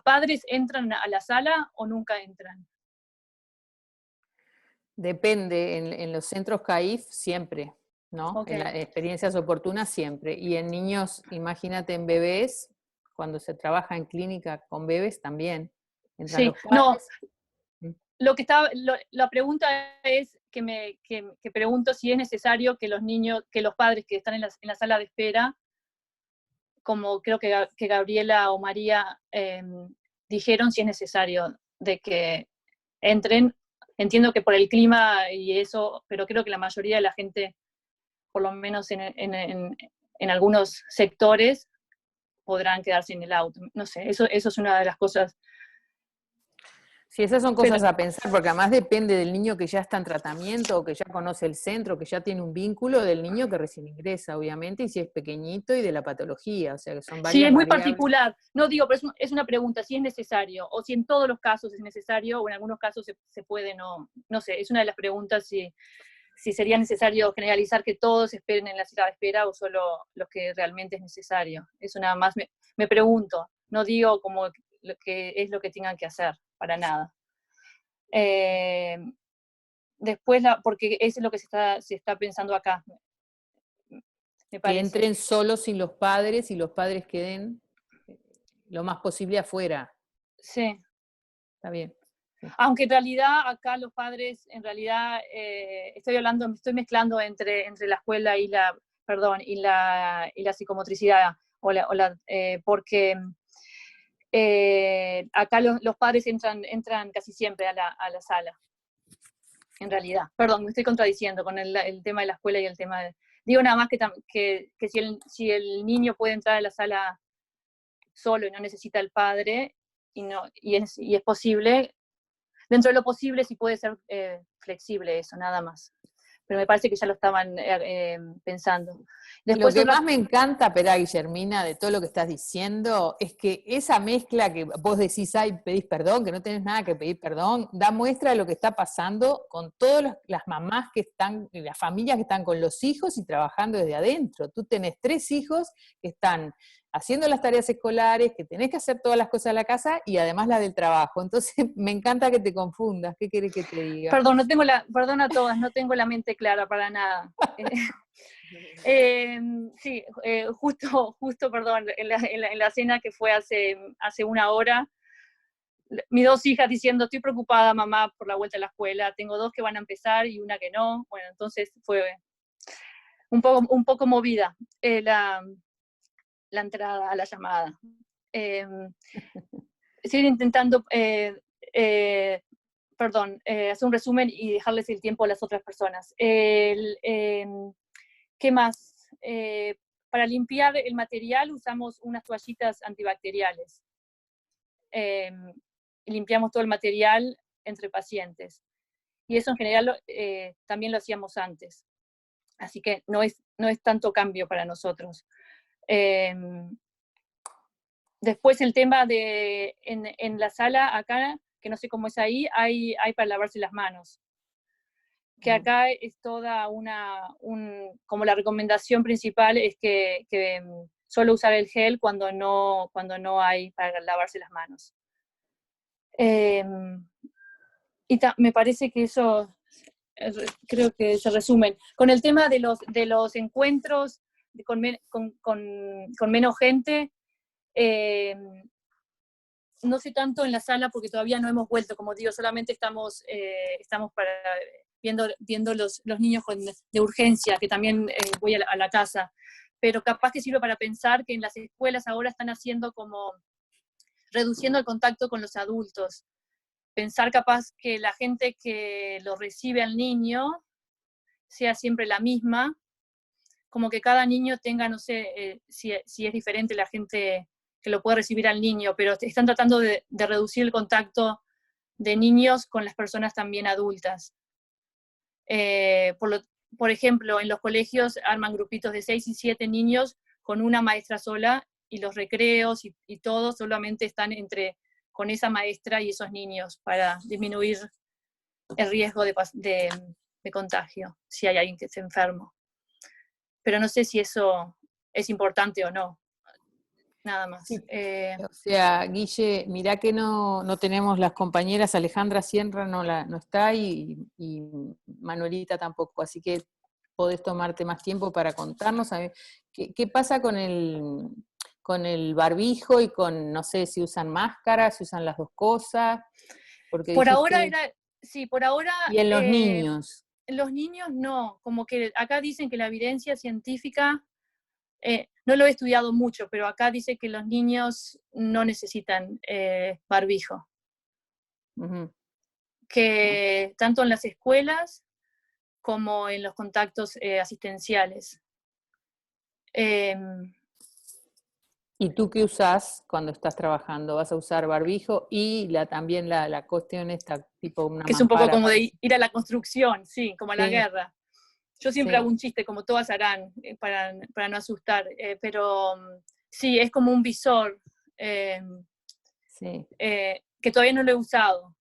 padres entran a la sala o nunca entran? Depende, en los centros CAIF siempre, ¿no? Okay. En las experiencias oportunas siempre. Y en niños, imagínate en bebés, cuando se trabaja en clínica con bebés también. Entran Sí, los padres. no, la pregunta es que pregunto si es necesario que los padres que están en la sala de espera, como creo que Gabriela o María dijeron, si es necesario de que entren. Entiendo que por el clima y eso, pero creo que la mayoría de la gente, por lo menos en algunos sectores, podrán quedarse en el auto. No sé, eso es una de las cosas. Sí, esas son cosas a pensar, porque además depende del niño que ya está en tratamiento, o que ya conoce el centro, que ya tiene un vínculo, del niño que recién ingresa, obviamente, y si es pequeñito, y de la patología, o sea que son varias Sí, es muy variables. particular. No digo, pero es una pregunta, si es necesario, o si en todos los casos es necesario, o en algunos casos se puede, no sé, es una de las preguntas si sería necesario generalizar que todos esperen en la sala de espera o solo los que realmente es necesario. Eso nada más me pregunto, no digo como lo que es lo que tengan que hacer, para nada. Después, porque eso es lo que se está pensando acá, me parece. Que entren solos sin los padres y los padres queden lo más posible afuera. Sí. Está bien. Sí. Aunque en realidad acá los padres, en realidad, estoy mezclando entre la escuela y la psicomotricidad, porque acá los padres entran casi siempre a la sala, en realidad. Perdón, me estoy contradiciendo con el tema de la escuela y el tema de... Digo nada más que si el niño puede entrar a la sala solo y no necesita al padre, y es posible, dentro de lo posible sí puede ser flexible eso, nada más. Pero me parece que ya lo estaban pensando. Después, lo que más me encanta, Perá, Guillermina, de todo lo que estás diciendo, es que esa mezcla que vos decís, ay, pedís perdón, que no tenés nada que pedir perdón, da muestra de lo que está pasando con todas las mamás que están, las familias que están con los hijos y trabajando desde adentro. Tú tenés 3 hijos que están haciendo las tareas escolares, que tenés que hacer todas las cosas de la casa y además la del trabajo. Entonces me encanta que te confundas. ¿Qué querés que te diga? Perdón, perdón a todas, no tengo la mente clara para nada. Sí, justo, perdón, en la cena que fue hace una hora, mis dos hijas diciendo, estoy preocupada, mamá, por la vuelta a la escuela, tengo dos que van a empezar y una que no. Bueno, entonces fue un poco movida la entrada a la llamada. Estoy intentando, hacer un resumen y dejarles el tiempo a las otras personas. ¿Qué más? Para limpiar el material usamos unas toallitas antibacteriales. Limpiamos todo el material entre pacientes. Y eso en general también lo hacíamos antes. Así que no es tanto cambio para nosotros. Después el tema de en la sala acá, que no sé cómo es ahí, hay para lavarse las manos. Que acá es toda como la recomendación principal es que solo usar el gel cuando no hay para lavarse las manos. Y me parece que eso, creo que se resumen. Con el tema de los encuentros con menos gente, no sé tanto en la sala porque todavía no hemos vuelto, como digo, solamente estamos viendo los niños de urgencia, que también voy a la casa, pero capaz que sirve para pensar que en las escuelas ahora están haciendo como reduciendo el contacto con los adultos. Pensar capaz que la gente que lo recibe al niño sea siempre la misma, como que cada niño tenga, no sé si es diferente la gente que lo puede recibir al niño, pero están tratando de reducir el contacto de niños con las personas también adultas. Por ejemplo, en los colegios arman grupitos de 6 y 7 niños con una maestra sola y los recreos y todo solamente están con esa maestra y esos niños para disminuir el riesgo de contagio, si hay alguien que esté enfermo. Pero no sé si eso es importante o no. Nada más. Sí. O sea, Guille, mirá que no tenemos las compañeras, Alejandra Sierra no está y Manuelita tampoco, así que podés tomarte más tiempo para contarnos. ¿Qué pasa con el barbijo y no sé, si usan máscaras, si usan las dos cosas? Porque por dijiste, ahora por ahora... Y en los niños. Los niños no, como que acá dicen que la evidencia científica, no lo he estudiado mucho, pero acá dice que los niños no necesitan barbijo. Uh-huh. Que tanto en las escuelas como en los contactos asistenciales. ¿Y tú qué usás cuando estás trabajando? ¿Vas a usar barbijo y también la cuestión esta, tipo una que es un poco mampara? como de ir a la construcción, sí, como a la guerra. Yo siempre hago un chiste, como todas harán, para no asustar, pero sí, es como un visor que todavía no lo he usado.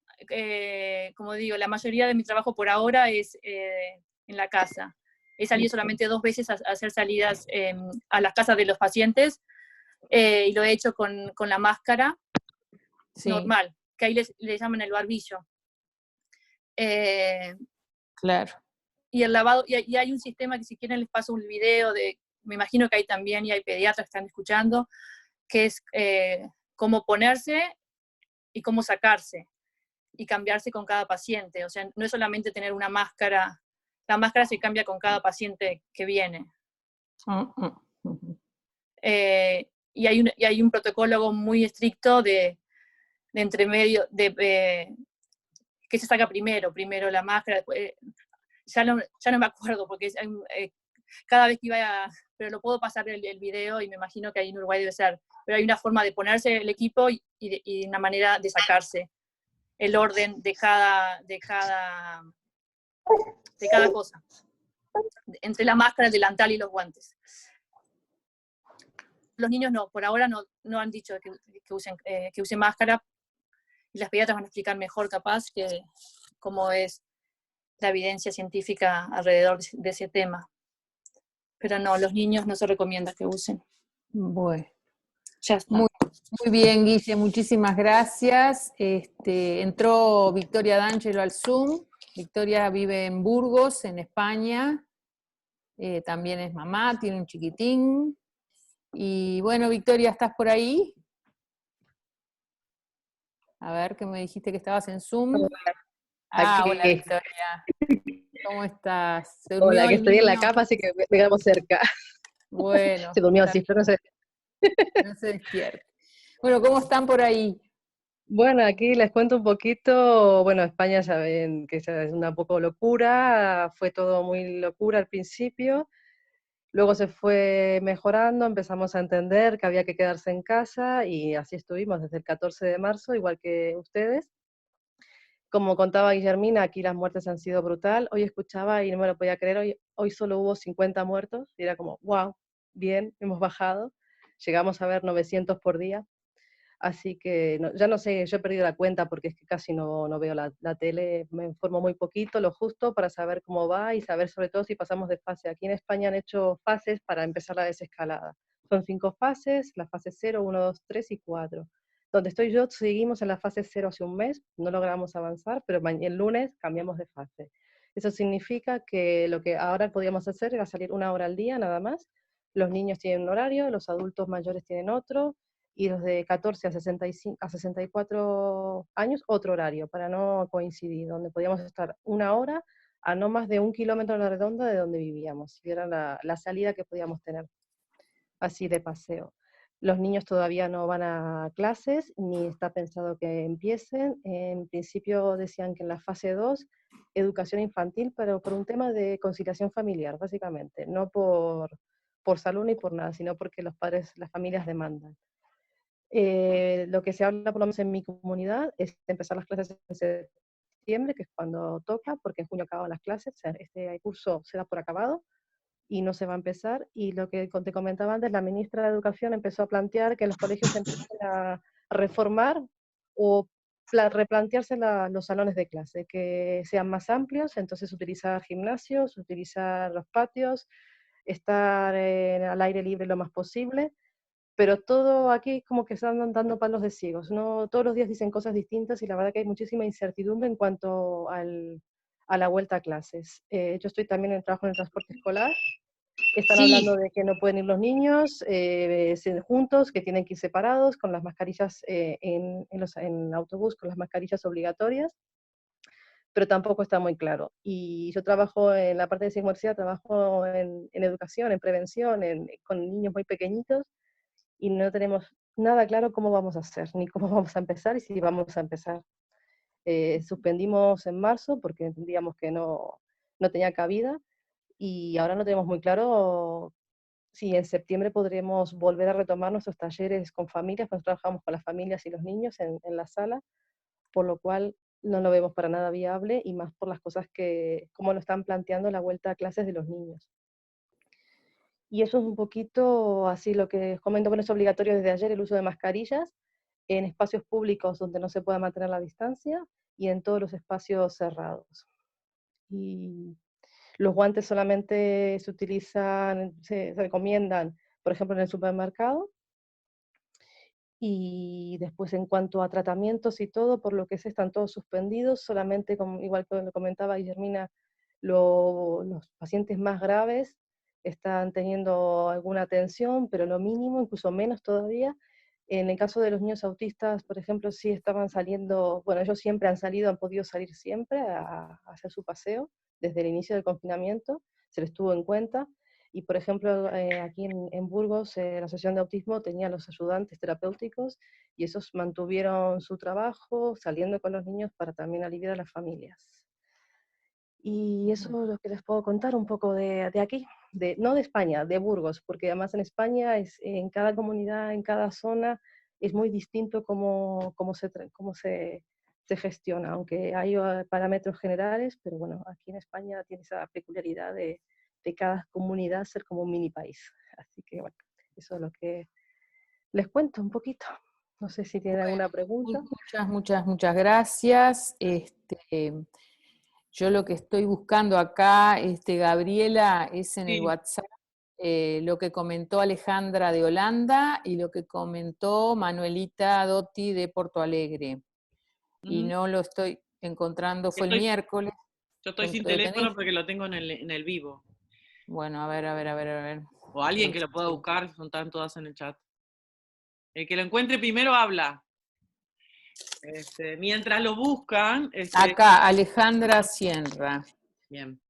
Como digo, la mayoría de mi trabajo por ahora es en la casa. He salido solamente 2 veces a hacer salidas a las casas de los pacientes y lo he hecho con la máscara normal, que ahí le llaman el barbillo. Claro. Y el lavado, y hay un sistema que si quieren les paso un video me imagino que hay también, y hay pediatras que están escuchando, que es cómo ponerse y cómo sacarse, y cambiarse con cada paciente. O sea, no es solamente tener una máscara, la máscara se cambia con cada paciente que viene. Y hay un protocolo muy estricto de entre medio, que se saca primero la máscara, después, ya no me acuerdo, porque cada vez que pero lo puedo pasar el video y me imagino que ahí en Uruguay debe ser, pero hay una forma de ponerse el equipo y una manera de sacarse, el orden de cada cosa, entre la máscara, el delantal y los guantes. Los niños no, por ahora no han dicho que usen máscara, y las pediatras van a explicar mejor capaz cómo es la evidencia científica alrededor de ese tema. Pero no, los niños no se recomienda que usen. Bueno, Ya está. Muy bien, Guille, muchísimas gracias. Entró Victoria D'Angelo al Zoom. Victoria vive en Burgos, en España. También es mamá, tiene un chiquitín. Y bueno, Victoria, ¿estás por ahí? A ver, que me dijiste que estabas en Zoom. Aquí. Hola, Victoria. ¿Cómo estás? ¿Se durmió Hola, que el estoy en la niño? cama, así que me quedamos cerca. Bueno, Se durmió, sí, espero no se... no se despierte. Bueno, ¿cómo están por ahí? Bueno, aquí les cuento un poquito. Bueno, España saben que es una poco locura, fue todo muy locura al principio, luego se fue mejorando, empezamos a entender que había que quedarse en casa y así estuvimos desde el 14 de marzo, igual que ustedes. Como contaba Guillermina, aquí las muertes han sido brutal. Hoy escuchaba y no me lo podía creer, hoy solo hubo 50 muertos y era como, wow, bien, hemos bajado. Llegamos a ver 900 por día. Así que ya no sé, yo he perdido la cuenta porque es que casi no veo la tele, me informo muy poquito, lo justo para saber cómo va y saber sobre todo si pasamos de fase. Aquí en España han hecho fases para empezar la desescalada. Son 5 fases, la fase 0, 1, 2, 3 y 4. Donde estoy yo seguimos en la fase 0 hace un mes, no logramos avanzar, pero el lunes cambiamos de fase. Eso significa que lo que ahora podíamos hacer era salir 1 hora al día nada más. Los niños tienen un horario, los adultos mayores tienen otro, y los de 14 a 65, a 64 años, otro horario, para no coincidir, donde podíamos estar 1 hora a no más de 1 kilómetro a la redonda de donde vivíamos, y era la salida que podíamos tener, así de paseo. Los niños todavía no van a clases, ni está pensado que empiecen. En principio decían que en la fase 2, educación infantil, pero por un tema de conciliación familiar, básicamente, no por salud ni por nada, sino porque los padres, las familias demandan. Lo que se habla, por lo menos en mi comunidad, es de empezar las clases en septiembre, que es cuando toca, porque en junio acaban las clases, o sea, este curso se da por acabado y no se va a empezar. Y lo que te comentaba antes, la ministra de Educación empezó a plantear que en los colegios se empiecen a reformar o replantearse los salones de clase, que sean más amplios, entonces utilizar gimnasios, utilizar los patios, estar al aire libre lo más posible, pero todo aquí como que están dando palos de ciegos, ¿no? Todos los días dicen cosas distintas y la verdad que hay muchísima incertidumbre en cuanto a la vuelta a clases. Yo estoy también en trabajo en el transporte escolar, están hablando de que no pueden ir los niños juntos, que tienen que ir separados, con las mascarillas en autobús, con las mascarillas obligatorias, pero tampoco está muy claro. Y yo trabajo en la parte de psicomotricidad, trabajo en educación, en prevención, con niños muy pequeñitos, y no tenemos nada claro cómo vamos a hacer, ni cómo vamos a empezar y si vamos a empezar. Suspendimos en marzo porque entendíamos que no tenía cabida y ahora no tenemos muy claro si en septiembre podremos volver a retomar nuestros talleres con familias, pues trabajamos con las familias y los niños en la sala, por lo cual no lo vemos para nada viable y más por las cosas que, cómo lo están planteando la vuelta a clases de los niños. Y eso es un poquito así lo que os comento. Bueno, es obligatorio desde ayer el uso de mascarillas en espacios públicos donde no se pueda mantener la distancia y en todos los espacios cerrados. Y los guantes solamente se utilizan, se recomiendan, por ejemplo, en el supermercado. Y después en cuanto a tratamientos y todo, por lo que sé, están todos suspendidos, solamente, igual que lo comentaba Guillermina, los pacientes más graves están teniendo alguna atención, pero lo mínimo, incluso menos todavía. En el caso de los niños autistas, por ejemplo, sí estaban saliendo, bueno, ellos siempre han salido, han podido salir siempre a hacer su paseo desde el inicio del confinamiento, se les tuvo en cuenta. Y, por ejemplo, aquí en Burgos, la Asociación de Autismo tenía los ayudantes terapéuticos y esos mantuvieron su trabajo saliendo con los niños para también aliviar a las familias. Y eso es lo que les puedo contar un poco de aquí, no de España, de Burgos, porque además en España, en cada comunidad, en cada zona, es muy distinto cómo se gestiona, aunque hay parámetros generales, pero bueno, aquí en España tiene esa peculiaridad de cada comunidad ser como un mini país. Así que bueno, eso es lo que les cuento un poquito. No sé si tienen alguna pregunta. Muchas gracias. Yo lo que estoy buscando acá, Gabriela, es en el Sí. WhatsApp lo que comentó Alejandra de Holanda y lo que comentó Manuelita Dotti de Porto Alegre. Y no lo estoy encontrando, fue el miércoles. Yo estoy sin teléfono porque lo tengo en el vivo. Bueno, a ver. O alguien que lo pueda buscar, están todas en el chat. El que lo encuentre primero habla. Mientras lo buscan... Acá, Alejandra Sienra. Bien.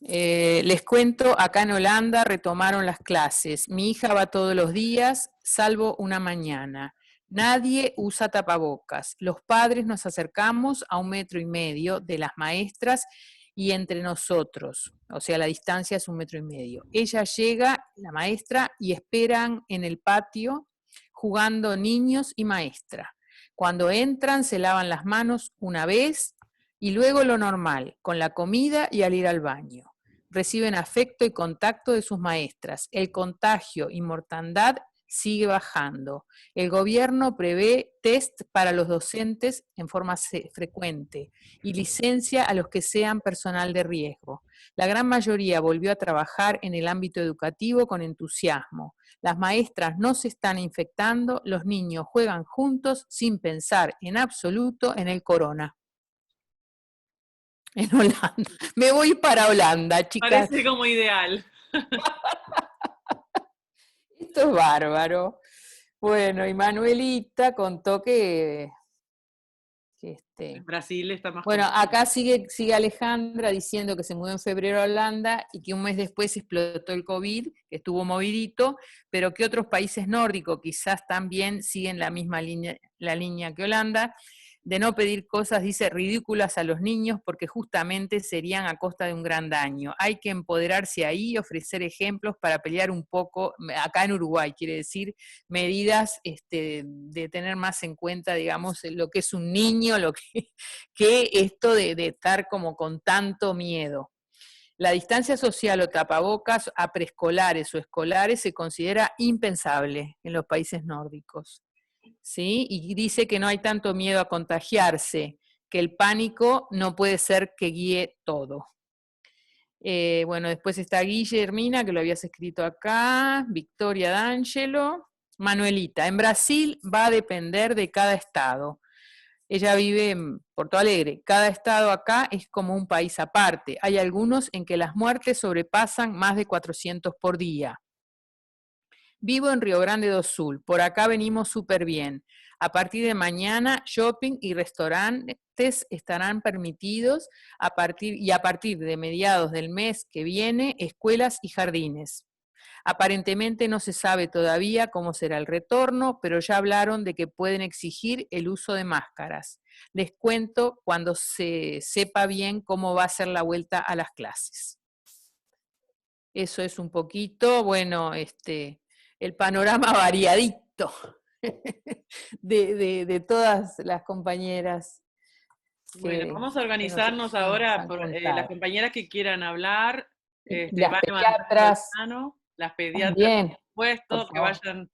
Les cuento, acá en Holanda retomaron las clases. Mi hija va todos los días, salvo una mañana. Nadie usa tapabocas. Los padres nos acercamos a 1,5 metros de las maestras y entre nosotros, o sea, la distancia es 1,5 metros. Ella llega, la maestra, y esperan en el patio jugando niños y maestra. Cuando entran se lavan las manos una vez y luego lo normal, con la comida y al ir al baño. Reciben afecto y contacto de sus maestras. El contagio y mortandad sigue bajando. El gobierno prevé test para los docentes en forma frecuente y licencia a los que sean personal de riesgo. La gran mayoría volvió a trabajar en el ámbito educativo con entusiasmo. Las maestras no se están infectando, los niños juegan juntos sin pensar en absoluto en el corona. En Holanda. Me voy para Holanda, chicas. Parece como ideal. Esto es bárbaro. Bueno, y Manuelita contó que Brasil está más... Bueno, acá sigue Alejandra diciendo que se mudó en febrero a Holanda y que un mes después explotó el COVID, que estuvo movidito, pero que otros países nórdicos quizás también siguen la misma línea que Holanda, de no pedir cosas, dice, ridículas a los niños, porque justamente serían a costa de un gran daño. Hay que empoderarse ahí y ofrecer ejemplos para pelear un poco, acá en Uruguay, quiere decir, medidas de tener más en cuenta, digamos, lo que es un niño, lo que esto de estar como con tanto miedo. La distancia social o tapabocas a preescolares o escolares se considera impensable en los países nórdicos. ¿Sí? Y dice que no hay tanto miedo a contagiarse, que el pánico no puede ser que guíe todo. Bueno, después está Guillermina, que lo habías escrito acá, Victoria D'Angelo, Manuelita. En Brasil va a depender de cada estado. Ella vive en Porto Alegre. Cada estado acá es como un país aparte. Hay algunos en que las muertes sobrepasan más de 400 por día. Vivo en Río Grande do Sul, por acá venimos súper bien. A partir de mañana, shopping y restaurantes estarán permitidos a partir de mediados del mes que viene, escuelas y jardines. Aparentemente no se sabe todavía cómo será el retorno, pero ya hablaron de que pueden exigir el uso de máscaras. Les cuento cuando se sepa bien cómo va a ser la vuelta a las clases. Eso es un poquito, bueno, el panorama variadito de todas las compañeras. Bueno, vamos a organizarnos ahora por las compañeras que quieran hablar. Las pediatras. Las pediatras, por supuesto, que vayan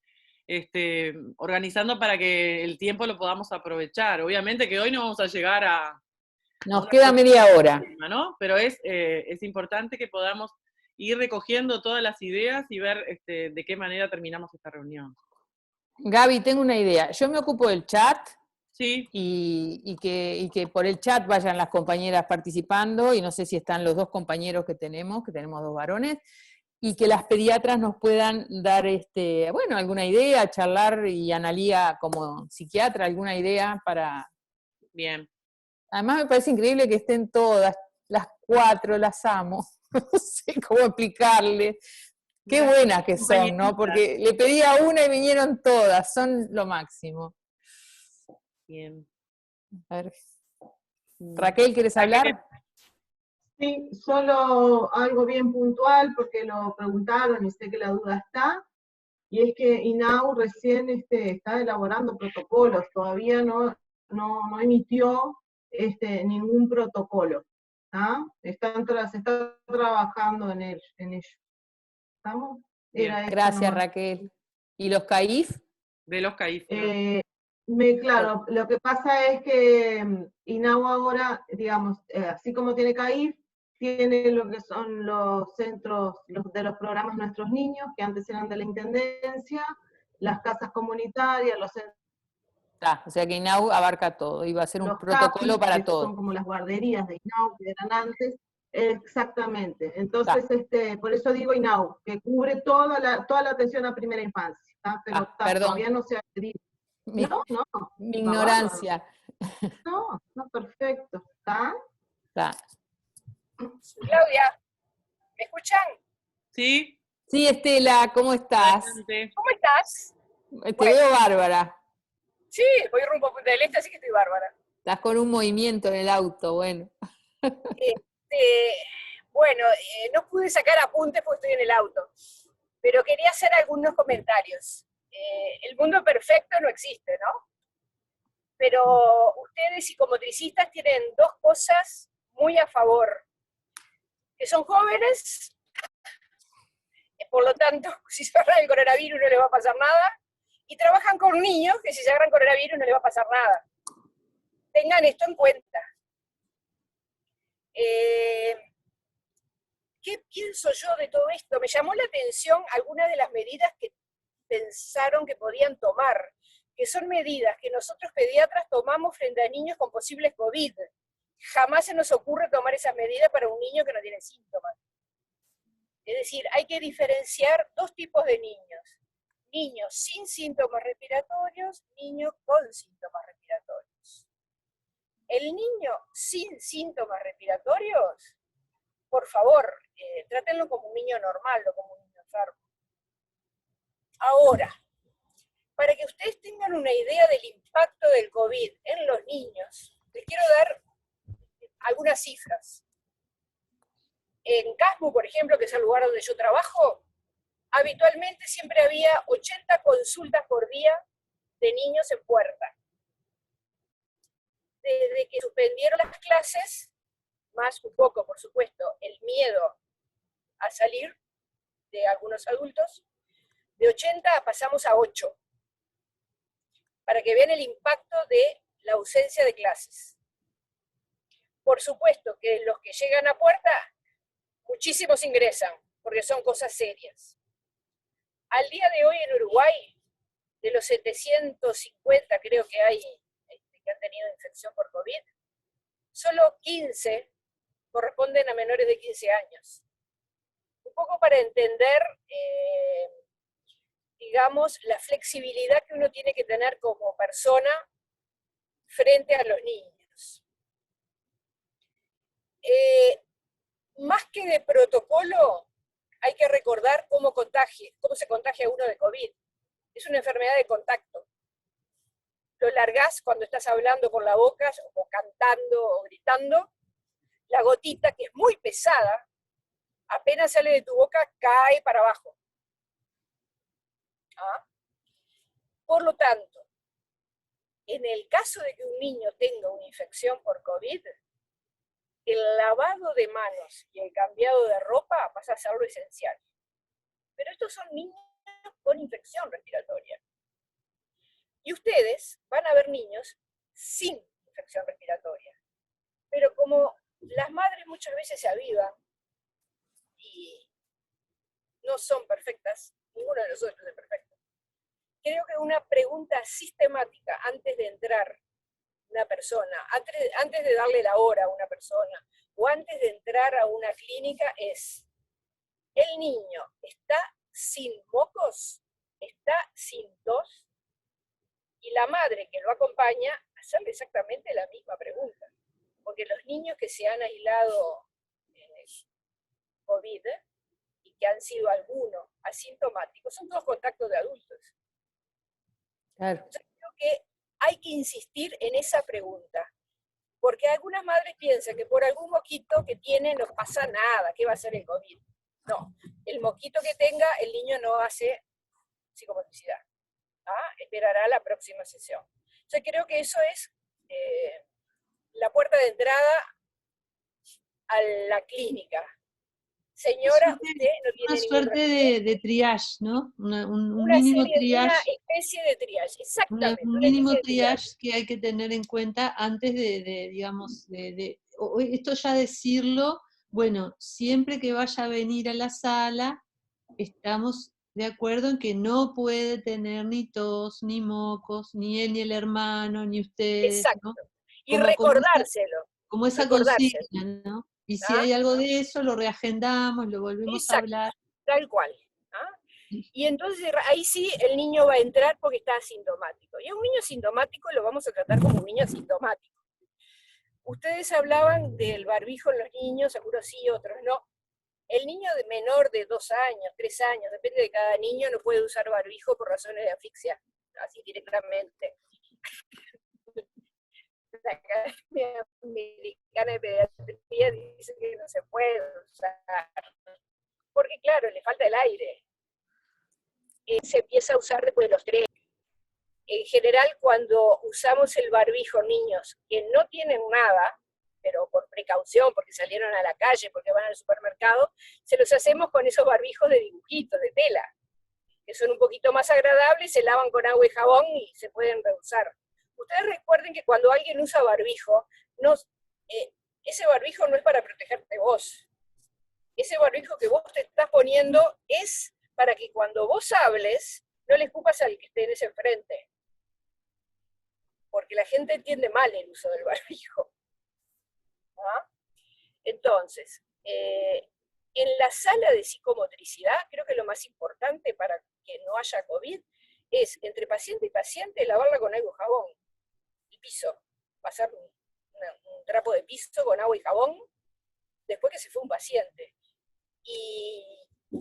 organizando para que el tiempo lo podamos aprovechar. Obviamente que hoy no vamos a llegar a... Nos queda media hora. ¿No? Pero es importante que podamos ir recogiendo todas las ideas y ver de qué manera terminamos esta reunión. Gaby, tengo una idea. Yo me ocupo del chat. Sí. Y que por el chat vayan las compañeras participando, y no sé si están los dos compañeros que tenemos 2 varones, y que las pediatras nos puedan dar, bueno, alguna idea, charlar, y Analía como psiquiatra, alguna idea para... Bien. Además me parece increíble que estén todas, las 4, las amo. No sé cómo explicarle. Qué buenas que son, ¿no? Porque le pedí a una y vinieron todas, son lo máximo. Bien. A ver. Raquel, ¿quieres hablar? Sí, solo algo bien puntual, porque lo preguntaron y sé que la duda está, y es que INAU recién está elaborando protocolos, todavía no emitió ningún protocolo. Se está trabajando en ello. ¿Estamos? Gracias, Raquel. ¿Y los CAIF? De los CAIF. Claro, lo que pasa es que INAU ahora, digamos, así como tiene CAIF, tiene lo que son los centros de los programas Nuestros Niños, que antes eran de la Intendencia, las casas comunitarias, los centros. O sea que INAU abarca todo, y va a ser un Los protocolo CAPI, para que todo. son como las guarderías de INAU que eran antes. Exactamente. Entonces, por eso digo INAU, que cubre toda la atención a primera infancia, pero perdón. todavía no se ha adherido. No, mi ignorancia. No, perfecto. ¿Está? Claudia, ¿me escuchan? ¿Sí? Sí, Estela, ¿cómo estás? Adelante. ¿Cómo estás? Te veo bárbara. Sí, voy rumbo a Punta del Este, así que estoy bárbara. Estás con un movimiento en el auto, bueno. Bueno, no pude sacar apuntes porque estoy en el auto, pero quería hacer algunos comentarios. El mundo perfecto no existe, ¿no? Pero ustedes psicomotricistas tienen dos cosas muy a favor, que son jóvenes, por lo tanto, si se agarran el coronavirus no les va a pasar nada, y trabajan con niños, que si se agarran coronavirus no les va a pasar nada. Tengan esto en cuenta. ¿Qué pienso yo de todo esto? Me llamó la atención algunas de las medidas que pensaron que podían tomar, que son medidas que nosotros pediatras tomamos frente a niños con posibles COVID. Jamás se nos ocurre tomar esas medidas para un niño que no tiene síntomas. Es decir, hay que diferenciar dos tipos de niños. Niños sin síntomas respiratorios, niños con síntomas respiratorios. El niño sin síntomas respiratorios, por favor, trátenlo como un niño normal, no como un niño enfermo. Ahora, para que ustedes tengan una idea del impacto del COVID en los niños, les quiero dar algunas cifras. En Casbu, por ejemplo, que es el lugar donde yo trabajo, habitualmente siempre había 80 consultas por día de niños en puerta. Desde que suspendieron las clases, más un poco, por supuesto, el miedo a salir de algunos adultos, de 80 pasamos a 8, para que vean el impacto de la ausencia de clases. Por supuesto que los que llegan a puerta, muchísimos ingresan, porque son cosas serias. Al día de hoy en Uruguay, de los 750 creo que hay que han tenido infección por COVID, solo 15 corresponden a menores de 15 años. Un poco para entender, digamos, la flexibilidad que uno tiene que tener como persona frente a los niños. Más que de protocolo, hay que recordar cómo se contagia uno de COVID. Es una enfermedad de contacto. Lo largás cuando estás hablando con la boca, o cantando, o gritando. La gotita, que es muy pesada, apenas sale de tu boca, cae para abajo. ¿Ah? Por lo tanto, en el caso de que un niño tenga una infección por COVID, el lavado de manos y el cambiado de ropa pasa a ser lo esencial. Pero estos son niños con infección respiratoria. Y ustedes van a ver niños sin infección respiratoria. Pero como las madres muchas veces se avivan y no son perfectas, ninguno de nosotros es perfecto, creo que una pregunta sistemática antes de entrar una persona, antes de darle la hora a una persona, o antes de entrar a una clínica es, ¿el niño está sin mocos? ¿Está sin tos? Y la madre que lo acompaña, hacerle exactamente la misma pregunta. Porque los niños que se han aislado en el COVID y que han sido algunos asintomáticos, son todos contactos de adultos. Claro. Entonces creo que hay que insistir en esa pregunta, porque algunas madres piensan que por algún moquito que tiene no pasa nada, ¿qué va a hacer el COVID? No, el moquito que tenga, el niño no hace psicomotricidad. Esperará la próxima sesión. Entonces creo que eso es la puerta de entrada a la clínica. Señora, usted no tiene una suerte de triage, ¿no? Un mínimo triage. Una especie de triage, exactamente. Un mínimo triage que hay que tener en cuenta antes digamos, esto ya decirlo bueno, siempre que vaya a venir a la sala, estamos de acuerdo en que no puede tener ni tos, ni mocos, ni él, ni el hermano, ni ustedes, Exacto. ¿no? Y Como recordárselo, esa recordárselo. consigna, ¿no? Y si ¿Ah? hay algo de eso, lo reagendamos, lo volvemos a Exacto, hablar. tal cual. ¿Ah? Y entonces ahí sí el niño va a entrar porque está asintomático. Y a un niño asintomático lo vamos a tratar como un niño asintomático. Ustedes hablaban del barbijo en los niños, algunos sí, otros no. El niño menor de 2 años, 3 años, depende de cada niño, no puede usar barbijo por razones de asfixia, así directamente. La Academia Americana de Pediatría dice que no se puede usar, porque claro, le falta el aire. Se empieza a usar después de los 3. En general, cuando usamos el barbijo, niños que no tienen nada, pero por precaución, porque salieron a la calle, porque van al supermercado, se los hacemos con esos barbijos de dibujitos, de tela, que son un poquito más agradables, se lavan con agua y jabón y se pueden reusar. Ustedes recuerden que cuando alguien usa barbijo, ese barbijo no es para protegerte vos. Ese barbijo que vos te estás poniendo es para que cuando vos hables, no le escupas al que estés enfrente. Porque la gente entiende mal el uso del barbijo. ¿Ah? Entonces, en la sala de psicomotricidad, creo que lo más importante para que no haya COVID es, entre paciente y paciente, lavarla con agua y jabón. El piso, pasar un trapo de piso con agua y jabón, después que se fue un paciente. Y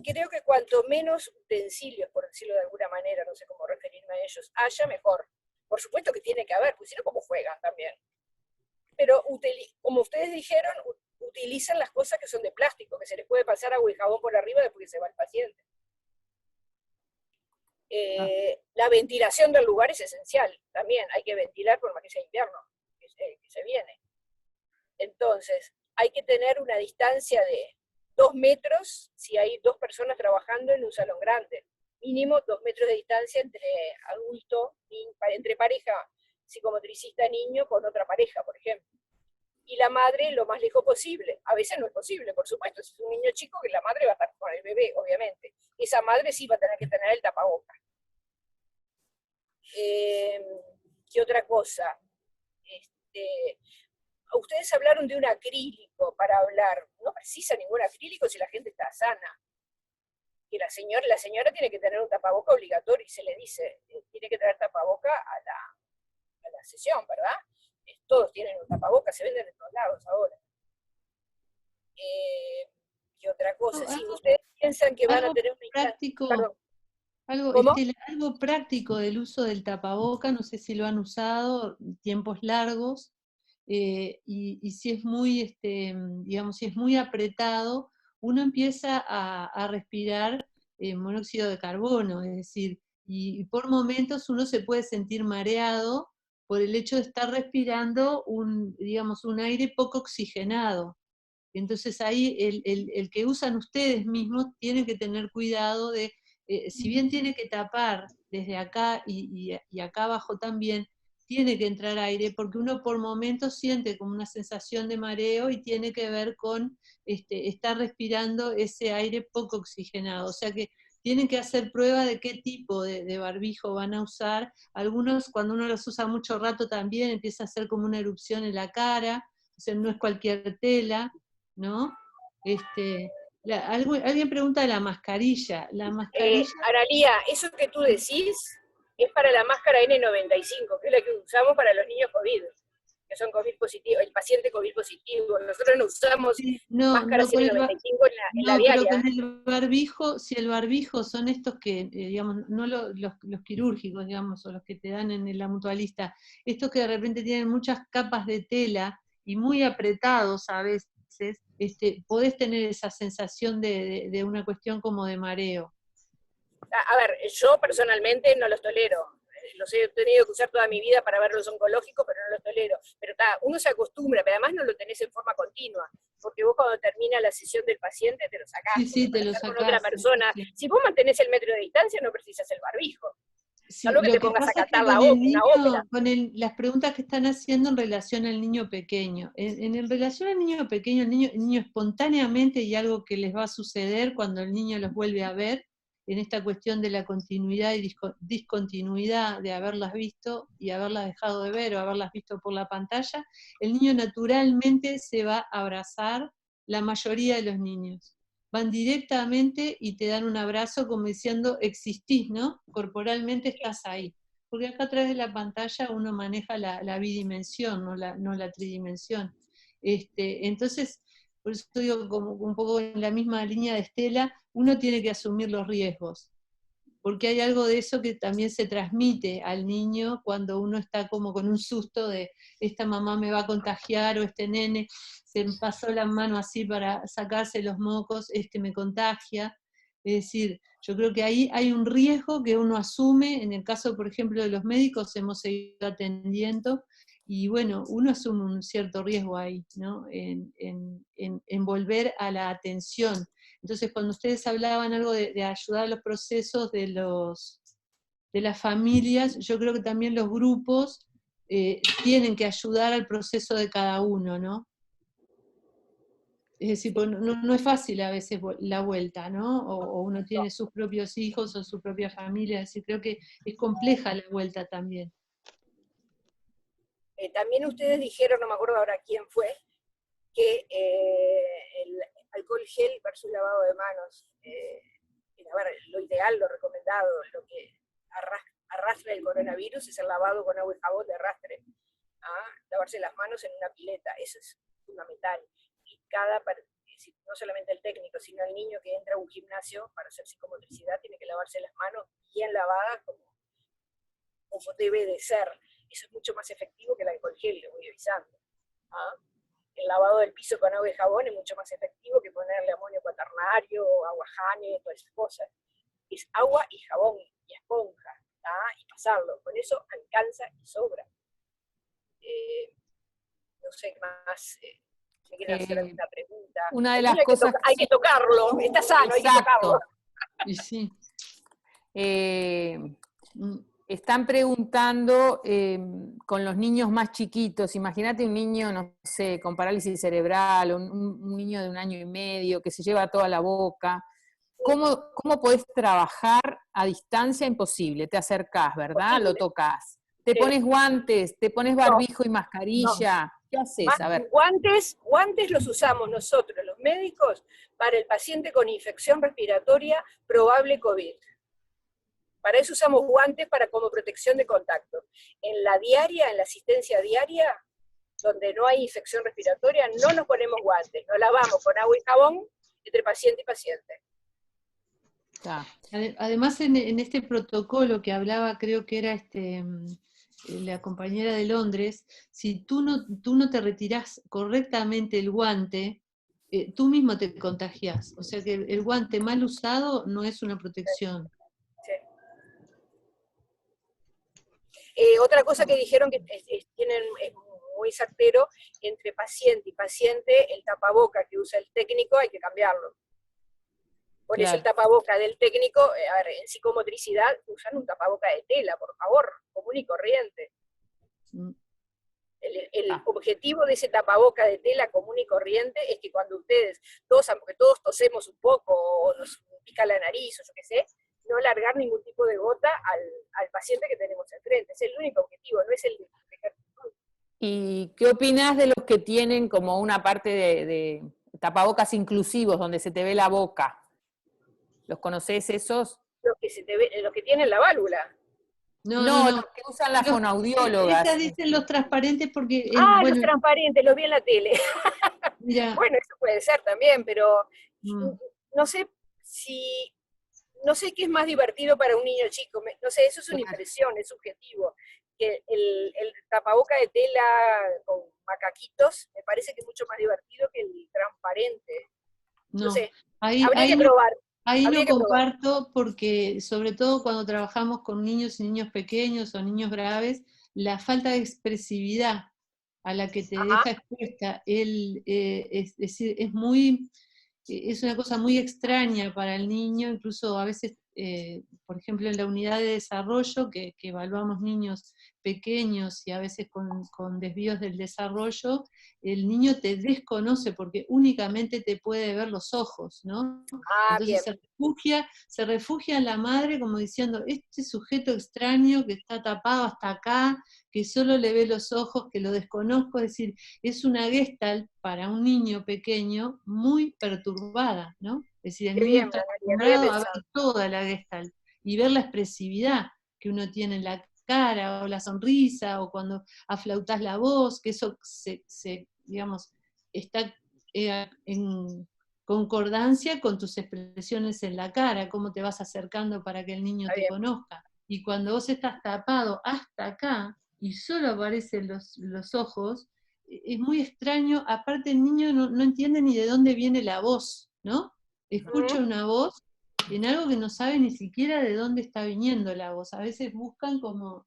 creo que cuanto menos utensilios, por decirlo de alguna manera, no sé cómo referirme a ellos, haya, mejor. Por supuesto que tiene que haber, porque si no, ¿cómo juegan también? Pero como ustedes dijeron, utilizan las cosas que son de plástico, que se les puede pasar agua y jabón por arriba después que se va el paciente. La ventilación del lugar es esencial, también hay que ventilar por más que sea invierno, que se viene. Entonces, hay que tener una distancia de 2 metros si hay 2 personas trabajando en un salón grande. Mínimo 2 metros de distancia entre adulto, entre pareja psicomotricista-niño con otra pareja, por ejemplo. Y la madre lo más lejos posible. A veces no es posible, por supuesto. Si es un niño chico, que la madre va a estar con el bebé, obviamente. Esa madre sí va a tener que tener el tapabocas. ¿Qué otra cosa? Ustedes hablaron de un acrílico para hablar. No precisa ningún acrílico si la gente está sana. Que la señora tiene que tener un tapaboca obligatorio y se le dice, tiene que traer tapaboca a la sesión, ¿verdad? Todos tienen un tapaboca, se venden en todos lados ahora. ¿Qué otra cosa? Si ustedes piensan que van a tener una práctico, algo práctico del uso del tapaboca, no sé si lo han usado tiempos largos, y si es muy, digamos, si es muy apretado, uno empieza a respirar monóxido de carbono, es decir, y por momentos uno se puede sentir mareado por el hecho de estar respirando digamos, un aire poco oxigenado. Entonces ahí el que usan ustedes mismos tiene que tener cuidado de, si bien tiene que tapar desde acá y acá abajo también, tiene que entrar aire, porque uno por momentos siente como una sensación de mareo y tiene que ver con estar respirando ese aire poco oxigenado. O sea que tienen que hacer prueba de qué tipo de barbijo van a usar. Algunos, cuando uno los usa mucho rato también, empieza a hacer como una erupción en la cara, o sea, no es cualquier tela, ¿no? Alguien pregunta de la mascarilla. La mascarilla... Analía, eso que tú decís es para la máscara N95, que es la que usamos para los niños COVID, que son COVID positivo, el paciente COVID positivo. Nosotros no usamos máscaras N95 en la diaria. Pero con el barbijo, si el barbijo son estos que, digamos, no los quirúrgicos, digamos, o los que te dan en la mutualista, estos que de repente tienen muchas capas de tela y muy apretados a veces, podés tener esa sensación de una cuestión como de mareo. A ver, yo personalmente no los tolero. Los he tenido que usar toda mi vida para ver los oncológicos, pero no los tolero. Pero uno se acostumbra, pero además no lo tenés en forma continua, porque vos cuando termina la sesión del paciente te lo sacás, sí, te lo sacás sacás con otra persona. Sí. Si vos mantenés el metro de distancia, no precisas el barbijo. Sí, Salvo que lo te que pongas a pasa es que cantar con el una niño, ópera. las preguntas que están haciendo en relación al niño pequeño. En relación al niño pequeño, el niño espontáneamente, y algo que les va a suceder cuando el niño los vuelve a ver, en esta cuestión de la continuidad y discontinuidad de haberlas visto y haberlas dejado de ver o haberlas visto por la pantalla, el niño naturalmente se va a abrazar, la mayoría de los niños. Van directamente y te dan un abrazo como diciendo, existís, ¿no? Corporalmente estás ahí. Porque acá a través de la pantalla uno maneja la bidimensión, no la tridimensión. Entonces, por eso digo, como un poco en la misma línea de Estela, uno tiene que asumir los riesgos. Porque hay algo de eso que también se transmite al niño cuando uno está como con un susto de esta mamá me va a contagiar o este nene se me pasó la mano así para sacarse los mocos, me contagia. Es decir, yo creo que ahí hay un riesgo que uno asume, en el caso, por ejemplo, de los médicos, hemos seguido atendiendo, y bueno, uno asume un cierto riesgo ahí, ¿no? En volver a la atención. Entonces, cuando ustedes hablaban algo de ayudar a los procesos de las familias, yo creo que también los grupos tienen que ayudar al proceso de cada uno, ¿no? Es decir, pues no es fácil a veces la vuelta, ¿no? O uno tiene sus propios hijos o su propia familia, es decir, creo que es compleja la vuelta también. También ustedes dijeron, no me acuerdo ahora quién fue, que el alcohol gel versus lavado de manos, a ver, lo ideal, lo recomendado, lo que arrastra el coronavirus es el lavado con agua y jabón de arrastre. Lavarse las manos en una pileta, eso es fundamental. Y no solamente el técnico, sino el niño que entra a un gimnasio para hacer psicomotricidad tiene que lavarse las manos bien lavadas como debe de ser. Eso es mucho más efectivo que el alcohol gel, le voy avisando. El lavado del piso con agua y jabón es mucho más efectivo que ponerle amonio cuaternario, aguajane, todas esas cosas. Es agua y jabón y esponja, y pasarlo. Con eso alcanza y sobra. No sé qué más. ¿Me quieren hacer alguna pregunta? Una de las cosas hay que tocarlo, está sano, hay que tocarlo. Y sí. Están preguntando con los niños más chiquitos, imagínate un niño, no sé, con parálisis cerebral, un niño de 1 año y medio que se lleva toda la boca. ¿Cómo podés trabajar a distancia? Imposible, te acercás, ¿verdad? Posible. Lo tocas. Te pones guantes, te pones barbijo y mascarilla. No. ¿Qué haces? A ver. Guantes los usamos nosotros, los médicos, para el paciente con infección respiratoria probable COVID. Para eso usamos guantes como protección de contacto. En la asistencia diaria, donde no hay infección respiratoria, no nos ponemos guantes, nos lavamos con agua y jabón entre paciente y paciente. Además, en este protocolo que hablaba, creo que era la compañera de Londres, si tú no te retirás correctamente el guante, tú mismo te contagias. O sea que el guante mal usado no es una protección. Sí. Otra cosa que dijeron que es muy certero, entre paciente y paciente, el tapaboca que usa el técnico hay que cambiarlo. Por eso el tapaboca del técnico, en psicomotricidad, usan un tapaboca de tela, por favor, común y corriente. El objetivo de ese tapaboca de tela común y corriente es que cuando ustedes tosan, porque todos tosemos un poco, o nos pica la nariz, o yo qué sé, no largar ningún tipo de gota al paciente que tenemos enfrente. Es el único objetivo, no es el de proteger. ¿Y qué opinás de los que tienen como una parte de tapabocas inclusivos, donde se te ve la boca? ¿Los conocés esos? Los que tienen la válvula. No, los que usan las fonoaudiólogas. Estas dicen los transparentes porque... los transparentes, los vi en la tele. Mira. Bueno, eso puede ser también, pero no sé qué es más divertido para un niño chico. No sé, eso es una impresión, es subjetivo. Que el tapaboca de tela con macaquitos me parece que es mucho más divertido que el transparente. No sé, habría que probar. Ahí no comparto porque, sobre todo cuando trabajamos con niños y niños pequeños o niños graves, la falta de expresividad a la que te deja expuesta, es decir, es una cosa muy extraña para el niño, incluso a veces por ejemplo, en la unidad de desarrollo, que evaluamos niños pequeños y a veces con desvíos del desarrollo, el niño te desconoce porque únicamente te puede ver los ojos, ¿no? Entonces se refugia en la madre como diciendo, este sujeto extraño que está tapado hasta acá, que solo le ve los ojos, que lo desconozco, es decir, es una gestalt para un niño pequeño muy perturbada, ¿no? Es decir, el niño está acostumbrado a ver toda la gestalt y ver la expresividad que uno tiene en la cara, o la sonrisa, o cuando aflautás la voz, que eso digamos, está en concordancia con tus expresiones en la cara, cómo te vas acercando para que el niño te conozca. Y cuando vos estás tapado hasta acá, y solo aparecen los ojos, es muy extraño, aparte el niño no entiende ni de dónde viene la voz, ¿no? Escucha una voz en algo que no sabe ni siquiera de dónde está viniendo la voz. A veces buscan como,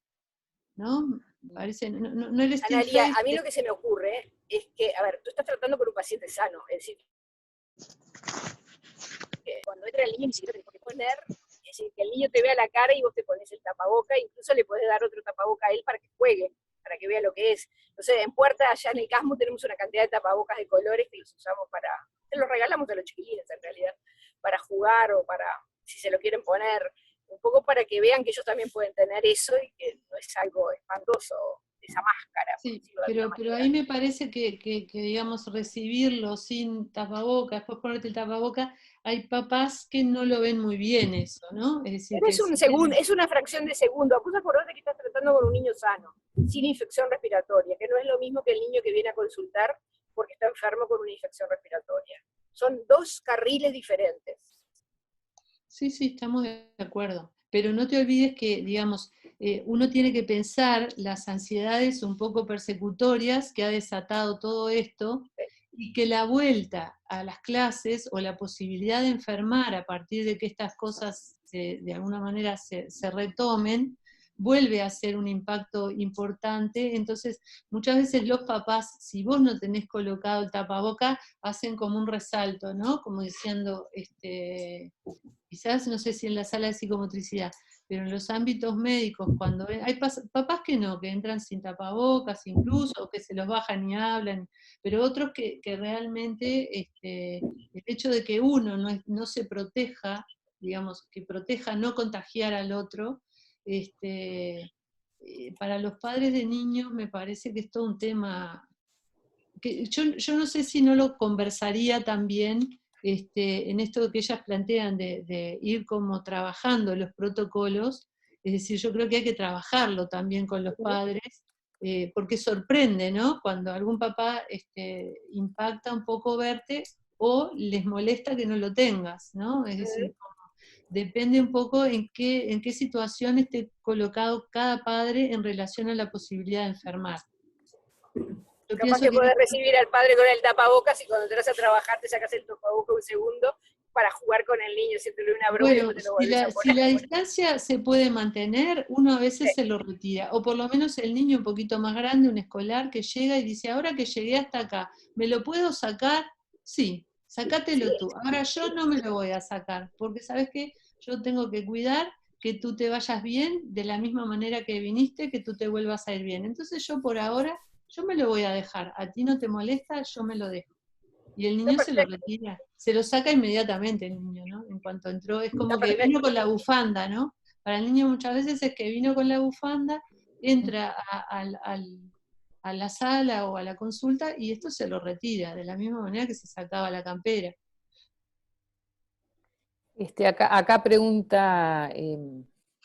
¿no? Parece, no el estilo. Analía, a mí lo que se me ocurre es que, a ver, tú estás tratando con un paciente sano, es decir, que cuando entra el niño ni siquiera te tienes que poner, es decir, que el niño te vea la cara y vos te pones el tapaboca, incluso le podés dar otro tapaboca a él para que juegue, para que vea lo que es. Entonces, en Puerta, allá en el Casmo, tenemos una cantidad de tapabocas de colores que los usamos se los regalamos a los chiquilines en realidad, para jugar o para, si se lo quieren poner, un poco para que vean que ellos también pueden tener eso y que no es algo espantoso, esa máscara. Sí, pero ahí me parece que, digamos, recibirlo sin tapaboca, después ponerte el tapaboca, hay papás que no lo ven muy bien eso, ¿no? Es decir, pero es una fracción de segundo. Vos acordate que estás tratando con un niño sano, sin infección respiratoria, que no es lo mismo que el niño que viene a consultar porque está enfermo con una infección respiratoria. Son dos carriles diferentes. Sí, estamos de acuerdo. Pero no te olvides que, digamos, uno tiene que pensar las ansiedades un poco persecutorias que ha desatado todo esto, y que la vuelta a las clases o la posibilidad de enfermar a partir de que estas cosas de alguna manera se retomen, vuelve a ser un impacto importante. Entonces, muchas veces los papás, si vos no tenés colocado el tapaboca, hacen como un resalto, ¿no? Como diciendo, quizás, no sé si en la sala de psicomotricidad, pero en los ámbitos médicos, cuando hay papás que no, que entran sin tapabocas incluso, o que se los bajan y hablan, pero otros que realmente el hecho de que uno no se proteja, digamos, que proteja no contagiar al otro, para los padres de niños me parece que es todo un tema que yo no sé si no lo conversaría también en esto que ellas plantean de ir como trabajando los protocolos. Es decir, yo creo que hay que trabajarlo también con los padres, porque sorprende, ¿no? Cuando algún papá impacta un poco verte o les molesta que no lo tengas, ¿no? Es decir, depende un poco en qué situación esté colocado cada padre en relación a la posibilidad de enfermar. Yo Capaz que podés recibir al padre con el tapabocas y cuando entras a trabajar te sacas el tapabocas un segundo para jugar con el niño, haciéndole una broma y después te lo volvés a poner. Si la distancia se puede mantener, uno a veces se lo retira, o por lo menos el niño un poquito más grande, un escolar, que llega y dice, ahora que llegué hasta acá, ¿me lo puedo sacar? Sí, sacátelo tú. Ahora yo no me lo voy a sacar, porque ¿sabes qué? Yo tengo que cuidar que tú te vayas bien de la misma manera que viniste, que tú te vuelvas a ir bien. Entonces yo por ahora, yo me lo voy a dejar. ¿A ti no te molesta? Yo me lo dejo. Y el niño se lo retira, se lo saca inmediatamente el niño, ¿no? En cuanto entró, es como que vino con la bufanda, ¿no? Para el niño muchas veces es que vino con la bufanda, entra a la sala o a la consulta y esto se lo retira, de la misma manera que se sacaba la campera. Acá pregunta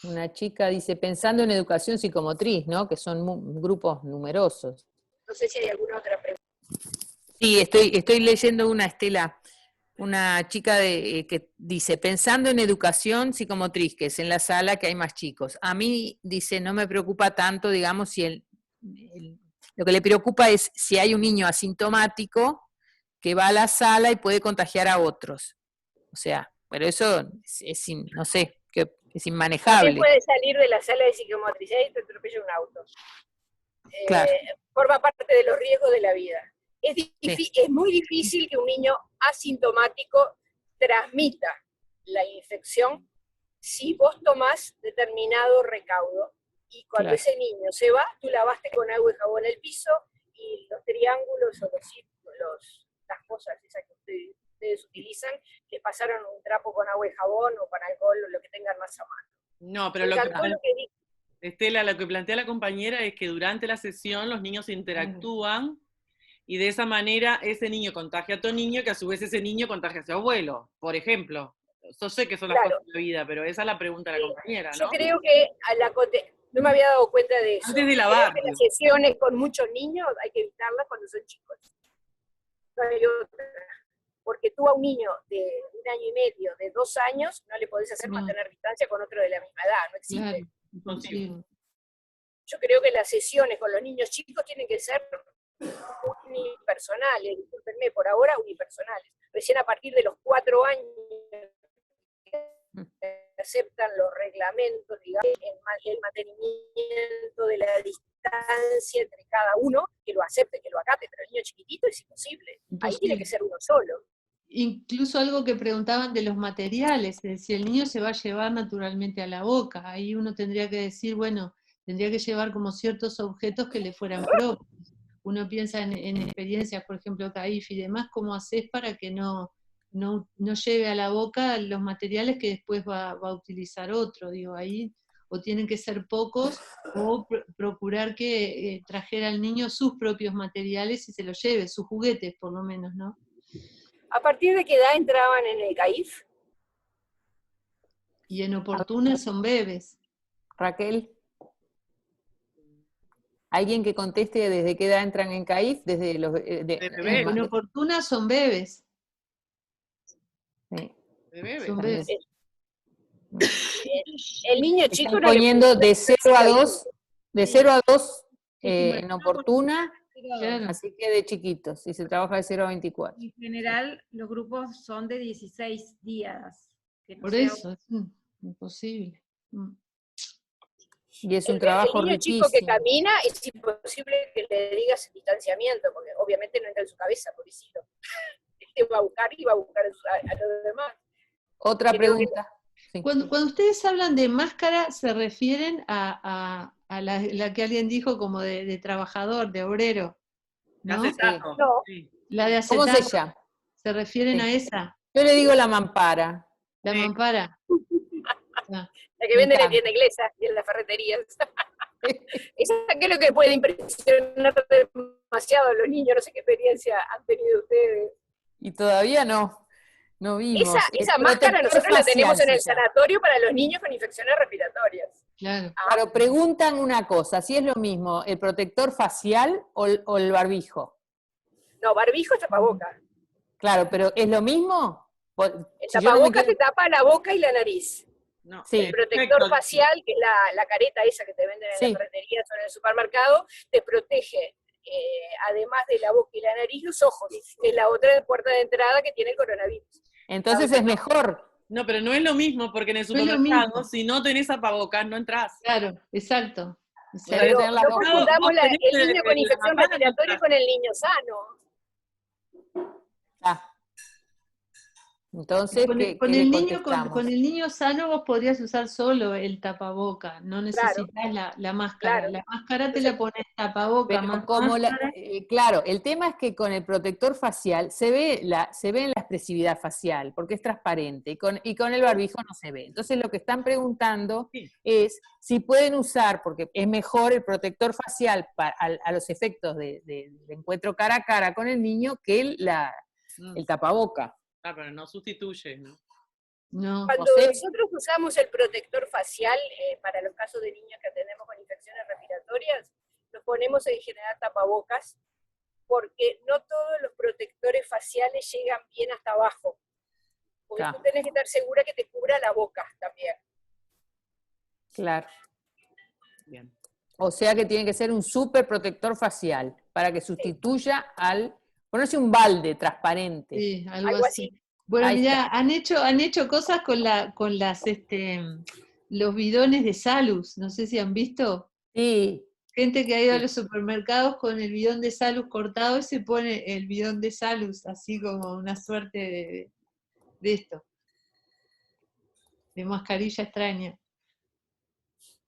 una chica, dice, pensando en educación psicomotriz, ¿no? Que son grupos numerosos. No sé si hay alguna otra pregunta. Sí, estoy leyendo una, Estela, una chica que dice, pensando en educación psicomotriz, que es en la sala que hay más chicos. A mí, dice, no me preocupa tanto, digamos, si lo que le preocupa es si hay un niño asintomático que va a la sala y puede contagiar a otros. O sea, pero eso no sé, es inmanejable. También puede salir de la sala de psicomotricidad y te atropella un auto. Claro. Forma parte de los riesgos de la vida. Es muy difícil que un niño asintomático transmita la infección si vos tomás determinado recaudo. Y cuando Claro. ese niño se va, tú lavaste con agua y jabón el piso, y los triángulos o los círculos, las cosas esas que ustedes utilizan, les pasaron un trapo con agua y jabón o con alcohol o lo que tengan más a mano. No, pero Me lo que, encantó lo que dijo. Estela, lo que plantea la compañera es que durante la sesión los niños interactúan y de esa manera ese niño contagia a otro niño, que a su vez ese niño contagia a su abuelo, por ejemplo. Yo sé que son las Claro. cosas de la vida, pero esa es la pregunta de la compañera, Yo ¿no? creo que no me había dado cuenta de eso. Antes de Creo lavar. que las sesiones con muchos niños hay que evitarlas cuando son chicos. No hay otra. Porque tú a un niño de 1 año y medio, de 2 años, no le podés hacer No. mantener distancia con otro de la misma edad, no existe. Claro, imposible. Yo creo que las sesiones con los niños chicos tienen que ser unipersonales, discúlpenme, por ahora unipersonales. Recién a partir de los 4 años aceptan los reglamentos, digamos, el mantenimiento de la distancia entre cada uno, que lo acepte, que lo acate, pero el niño chiquitito es imposible. Ahí tiene que ser uno solo. Incluso algo que preguntaban de los materiales, es decir, el niño se va a llevar naturalmente a la boca, ahí uno tendría que decir, bueno, tendría que llevar como ciertos objetos que le fueran propios. Uno piensa en experiencias, por ejemplo, CAIF y demás, ¿cómo haces para que no lleve a la boca los materiales que después va a utilizar otro? Digo, ahí o tienen que ser pocos, o procurar que trajera al niño sus propios materiales y se los lleve, sus juguetes por lo menos, ¿no? ¿A partir de qué edad entraban en el CAIF? Y en oportunas son bebés. Raquel. ¿Alguien que conteste desde qué edad entran en CAIF? Desde los bebés. En oportunas son bebés. Sí. De bebé. Son bebés. El niño chico Están no le poniendo puede de 0 a 2, de Sí. 0 a 2 Sí, en oportuna, Claro. así que de chiquitos, y se trabaja de 0 a 24. En general, los grupos son de 16 días. Que no Por sea- eso, es imposible. Y es un El trabajo niño chico que riquísimo. camina es imposible que le digas distanciamiento, porque obviamente no entra en su cabeza, pobrecito. Él va a buscar y va a buscar a los demás. Otra Creo que- pregunta. Sí. Cuando ustedes hablan de máscara, se refieren a la que alguien dijo como de trabajador, de obrero, ¿no? Acetato. No. Sí. La de ¿Cómo acetato. se llama? ¿Se refieren Sí. a esa? Yo le digo la mampara. La Sí. mampara. Ah, La que Me venden en encanta. tienda inglesa y en las ferreterías. Esa creo que puede impresionar demasiado a los niños, no sé qué experiencia han tenido ustedes. Y todavía no vimos. Esa El máscara protector nosotros la tenemos facial en el se llama. sanatorio para los niños con infecciones respiratorias. claro. Claro, preguntan una cosa, si es lo mismo, ¿el protector facial o el barbijo? No, barbijo es tapaboca. Claro, pero ¿es lo mismo? El Si yo no me tapaboca quiero- te tapa la boca y la nariz. No, Sí. El protector perfecto. facial, que es la careta esa que te venden en Sí. las ferreterías o en el supermercado, te protege, además de la boca y la nariz, los ojos, que es la otra puerta de entrada que tiene el coronavirus. Entonces es mejor. No, pero no es lo mismo, porque en el No es lo supermercado, mismo. si no tenés tapabocas, no entras. Claro, exacto. Tenés exacto. que tener la no boca. confundamos Vos tenés el niño con la infección mampara, respiratoria no con el niño sano. Ah. Entonces, Con ¿qué el le niño, contestamos? con el niño sano vos podrías usar solo el tapaboca, no necesitas la máscara. Claro. La máscara te la pones tapaboca, Pero más como máscara. claro, el tema es que con el protector facial se ve en la expresividad facial, porque es transparente, y con el barbijo no se ve. Entonces lo que están preguntando Sí. es si pueden usar, porque es mejor el protector facial a los efectos de encuentro cara a cara con el niño que el tapaboca. Ah, pero no sustituye, ¿no? No. Cuando sé. nosotros usamos el protector facial para los casos de niños que atendemos con infecciones respiratorias, nos ponemos en general tapabocas, porque no todos los protectores faciales llegan bien hasta abajo. Porque Claro. tú tenés que estar segura que te cubra la boca también. Claro. Bien. O sea que tiene que ser un super protector facial para que sustituya ponerse un balde transparente. Sí, algo Algo así. así. Bueno, Ahí mirá, han hecho cosas con los bidones de Salus, no sé si han visto. Sí, Gente que ha ido a Sí. los supermercados con el bidón de Salus cortado y se pone el bidón de Salus, así como una suerte de esto. de mascarilla extraña.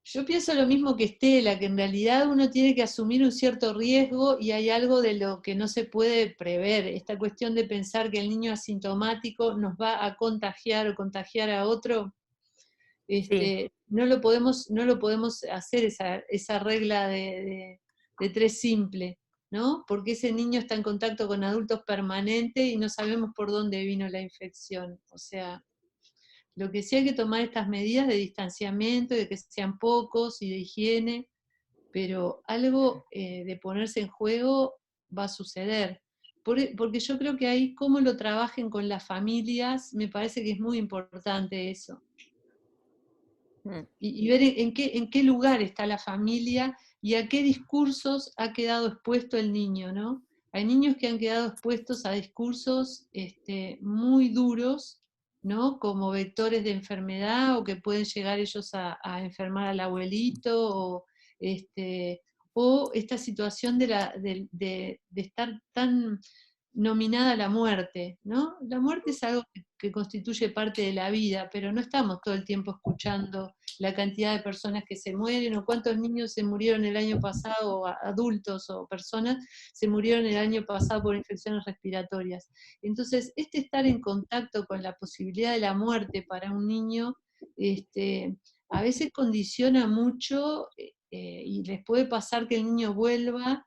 Yo pienso lo mismo que Estela, que en realidad uno tiene que asumir un cierto riesgo y hay algo de lo que no se puede prever. Esta cuestión de pensar que el niño asintomático nos va a contagiar o contagiar a otro, no lo podemos hacer esa regla de 3 simple, ¿no? Porque ese niño está en contacto con adultos permanente y no sabemos por dónde vino la infección. O sea, lo que sí hay que tomar estas medidas de distanciamiento, de que sean pocos y de higiene, pero algo de ponerse en juego va a suceder. Porque yo creo que ahí cómo lo trabajen con las familias, me parece que es muy importante eso. Y ver en qué lugar está la familia y a qué discursos ha quedado expuesto el niño, ¿no? Hay niños que han quedado expuestos a discursos muy duros, ¿no? Como vectores de enfermedad, o que pueden llegar ellos a enfermar al abuelito, o esta situación de estar tan nominada a la muerte, ¿no? La muerte es algo que constituye parte de la vida, pero no estamos todo el tiempo escuchando la cantidad de personas que se mueren, o cuántos niños se murieron el año pasado, o adultos o personas se murieron el año pasado por infecciones respiratorias. Entonces, estar en contacto con la posibilidad de la muerte para un niño, a veces condiciona mucho, y les puede pasar que el niño vuelva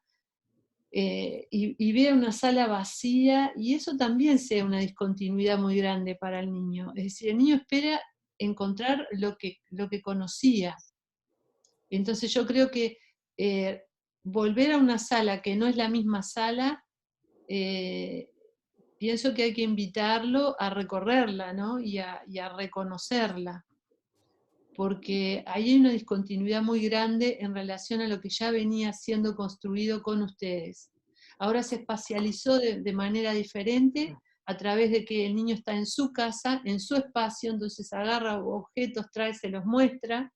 y vea una sala vacía, y eso también sea una discontinuidad muy grande para el niño. Es decir, el niño espera encontrar lo que conocía. Entonces yo creo que volver a una sala que no es la misma sala, pienso que hay que invitarlo a recorrerla, ¿no? y a reconocerla, porque ahí hay una discontinuidad muy grande en relación a lo que ya venía siendo construido con ustedes. Ahora se espacializó de manera diferente, a través de que el niño está en su casa, en su espacio, entonces agarra objetos, trae, se los muestra,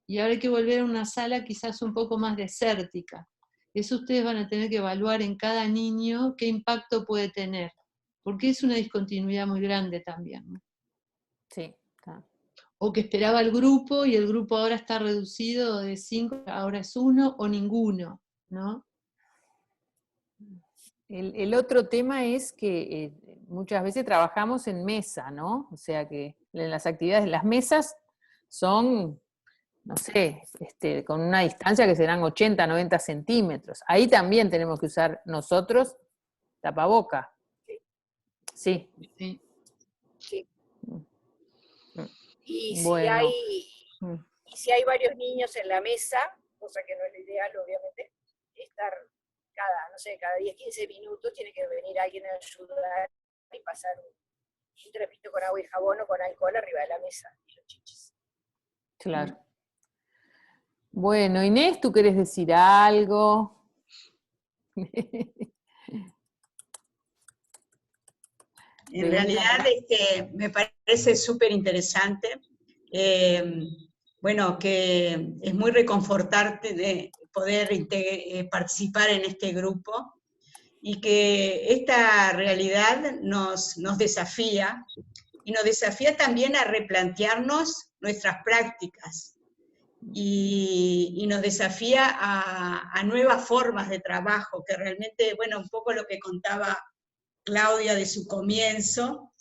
y ahora hay que volver a una sala quizás un poco más desértica. Eso ustedes van a tener que evaluar en cada niño qué impacto puede tener, porque es una discontinuidad muy grande también, ¿no? Sí, está. O que esperaba el grupo y el grupo ahora está reducido de 5, ahora es 1 o ninguno, ¿no? El otro tema es que muchas veces trabajamos en mesa, ¿no? O sea que en las actividades, las mesas son, no sé, con una distancia que serán 80, 90 centímetros. Ahí también tenemos que usar nosotros tapaboca. Sí. Sí. Sí. Y Bueno. si hay varios niños en la mesa, cosa que no es lo ideal, obviamente, estar cada 10, 15 minutos tiene que venir alguien a ayudar y pasar un trapito con agua y jabón o con alcohol arriba de la mesa y los chichis. Claro. Bueno, Inés, ¿tú querés decir algo? En realidad me parece súper interesante. Bueno, que es muy reconfortante de poder participar en este grupo, y que esta realidad nos desafía, y nos desafía también a replantearnos nuestras prácticas, y nos desafía a nuevas formas de trabajo, que realmente, bueno, un poco lo que contaba Claudia de su comienzo.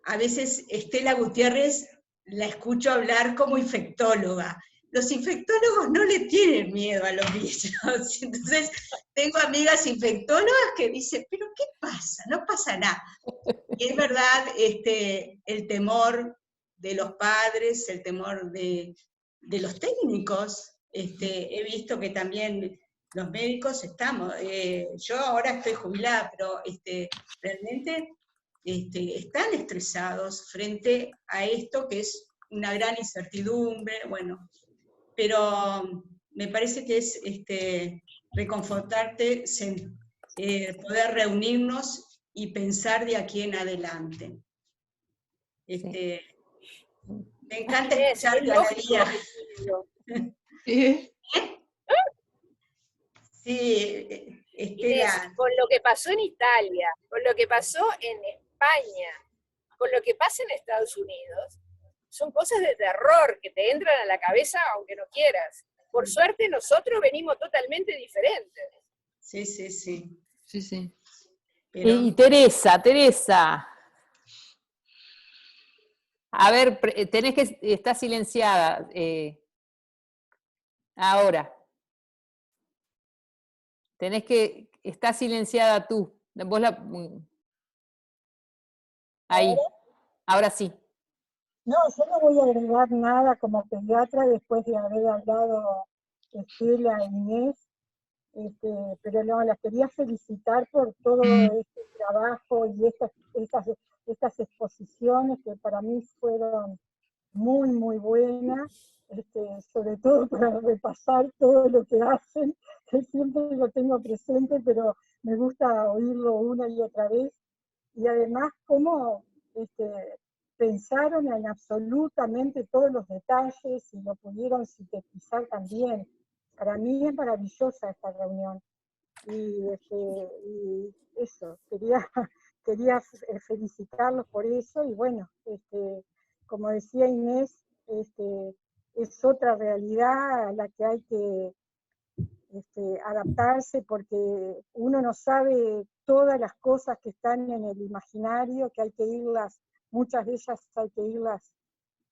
A veces Estela Gutiérrez la escucho hablar como infectóloga. Los infectólogos no le tienen miedo a los bichos. Entonces, tengo amigas infectólogas que dicen, ¿pero qué pasa? No pasa nada. Y es verdad, el temor de los padres, el temor de los técnicos. He visto que también los médicos estamos, yo ahora estoy jubilada, pero realmente están estresados frente a esto que es una gran incertidumbre, bueno, pero me parece que es reconfortante poder reunirnos y pensar de aquí en adelante. Me encanta escuchar Galería. Sí, Estela. Inés, con lo que pasó en Italia, con lo que pasó en España, con lo que pasa en Estados Unidos, son cosas de terror que te entran a la cabeza aunque no quieras. Por suerte nosotros venimos totalmente diferentes. Sí, sí, sí. Sí, sí. Pero, Y Teresa, a ver, está silenciada ahora. Está silenciada tú. Ahí, ahora sí. No, yo no voy a agregar nada como pediatra después de haber hablado Estela e Inés, pero no, las quería felicitar por todo este trabajo y estas exposiciones que para mí fueron muy, muy buenas, sobre todo para repasar todo lo que hacen, que siempre lo tengo presente, pero me gusta oírlo una y otra vez, y además cómo pensaron en absolutamente todos los detalles y lo pudieron sintetizar también. Para mí es maravillosa esta reunión. Y eso, quería felicitarlos por eso, y bueno, como decía Inés, es otra realidad a la que hay que adaptarse, porque uno no sabe todas las cosas que están en el imaginario, que hay que irlas, muchas de ellas hay que irlas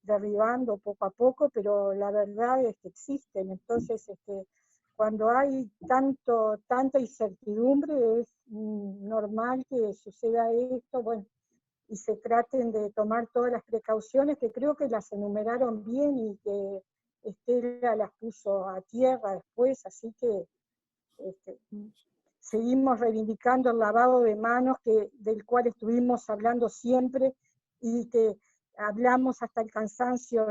derribando poco a poco, pero la verdad es que existen. Entonces, cuando hay tanta incertidumbre, es normal que suceda esto, bueno, y se traten de tomar todas las precauciones, que creo que las enumeraron bien y que Estela las puso a tierra después, así que seguimos reivindicando el lavado de manos, del cual estuvimos hablando siempre, y que hablamos hasta el cansancio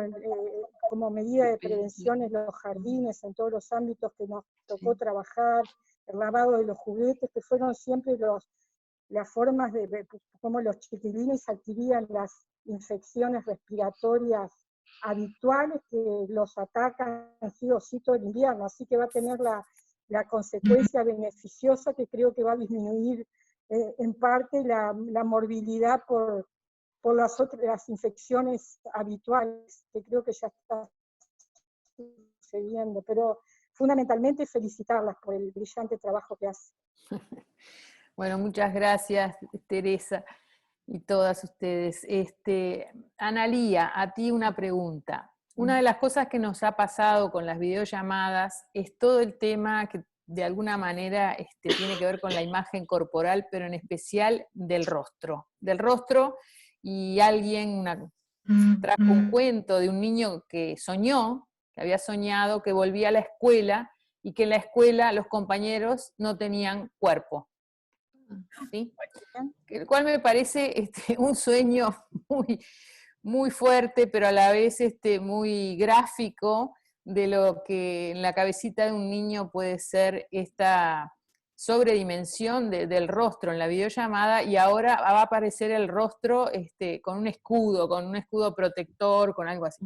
como medida de prevención en los jardines, en todos los ámbitos que nos tocó trabajar, el lavado de los juguetes, que fueron siempre las formas de cómo los chiquilines adquirían las infecciones respiratorias habituales que los atacan sí o sí todo el invierno, así que va a tener la consecuencia beneficiosa que creo que va a disminuir en parte la morbilidad por las infecciones habituales, que creo que ya está sucediendo, pero fundamentalmente felicitarlas por el brillante trabajo que hacen. Bueno, muchas gracias, Teresa, y todas ustedes. Analía, a ti una pregunta. Una de las cosas que nos ha pasado con las videollamadas es todo el tema que de alguna manera tiene que ver con la imagen corporal, pero en especial del rostro. Y alguien trajo un cuento de un niño que había soñado que volvía a la escuela y que en la escuela los compañeros no tenían cuerpo. ¿Sí? El cual me parece un sueño muy, muy fuerte, pero a la vez muy gráfico de lo que en la cabecita de un niño puede ser esta sobredimensión del rostro en la videollamada, y ahora va a aparecer el rostro con un escudo protector, con algo así.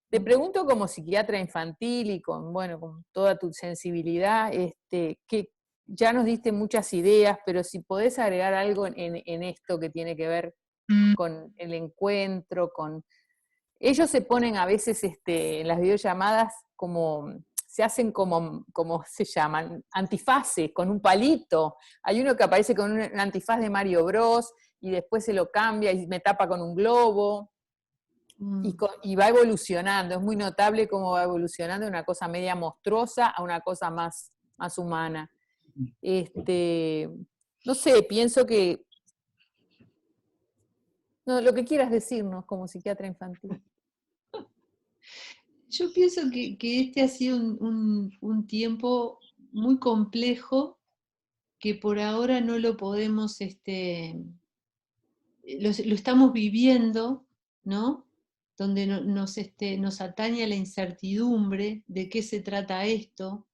Te pregunto como psiquiatra infantil y con toda tu sensibilidad, que ya nos diste muchas ideas, pero si podés agregar algo en esto que tiene que ver con el encuentro, ellos se ponen a veces en las videollamadas se hacen como se llaman, antifaces, con un palito. Hay uno que aparece con un antifaz de Mario Bros, y después se lo cambia y me tapa con un globo. Y va evolucionando, es muy notable cómo va evolucionando de una cosa media monstruosa a una cosa más humana. No sé, pienso que... No, lo que quieras decirnos como psiquiatra infantil. Yo pienso que este ha sido un tiempo muy complejo, que por ahora no lo podemos, lo estamos viviendo, ¿no? Donde nos atañe la incertidumbre de qué se trata esto,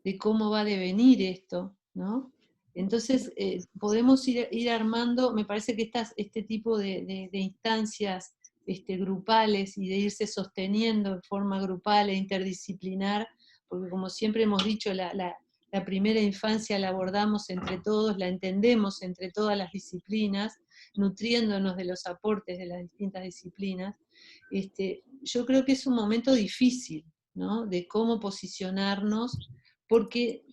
de cómo va a devenir esto, ¿no? Entonces podemos ir armando, me parece que este tipo de instancias grupales y de irse sosteniendo de forma grupal e interdisciplinar, porque como siempre hemos dicho, la la primera infancia la abordamos entre todos, la entendemos entre todas las disciplinas, nutriéndonos de los aportes de las distintas disciplinas. Yo creo que es un momento difícil, ¿no? De cómo posicionarnos, porque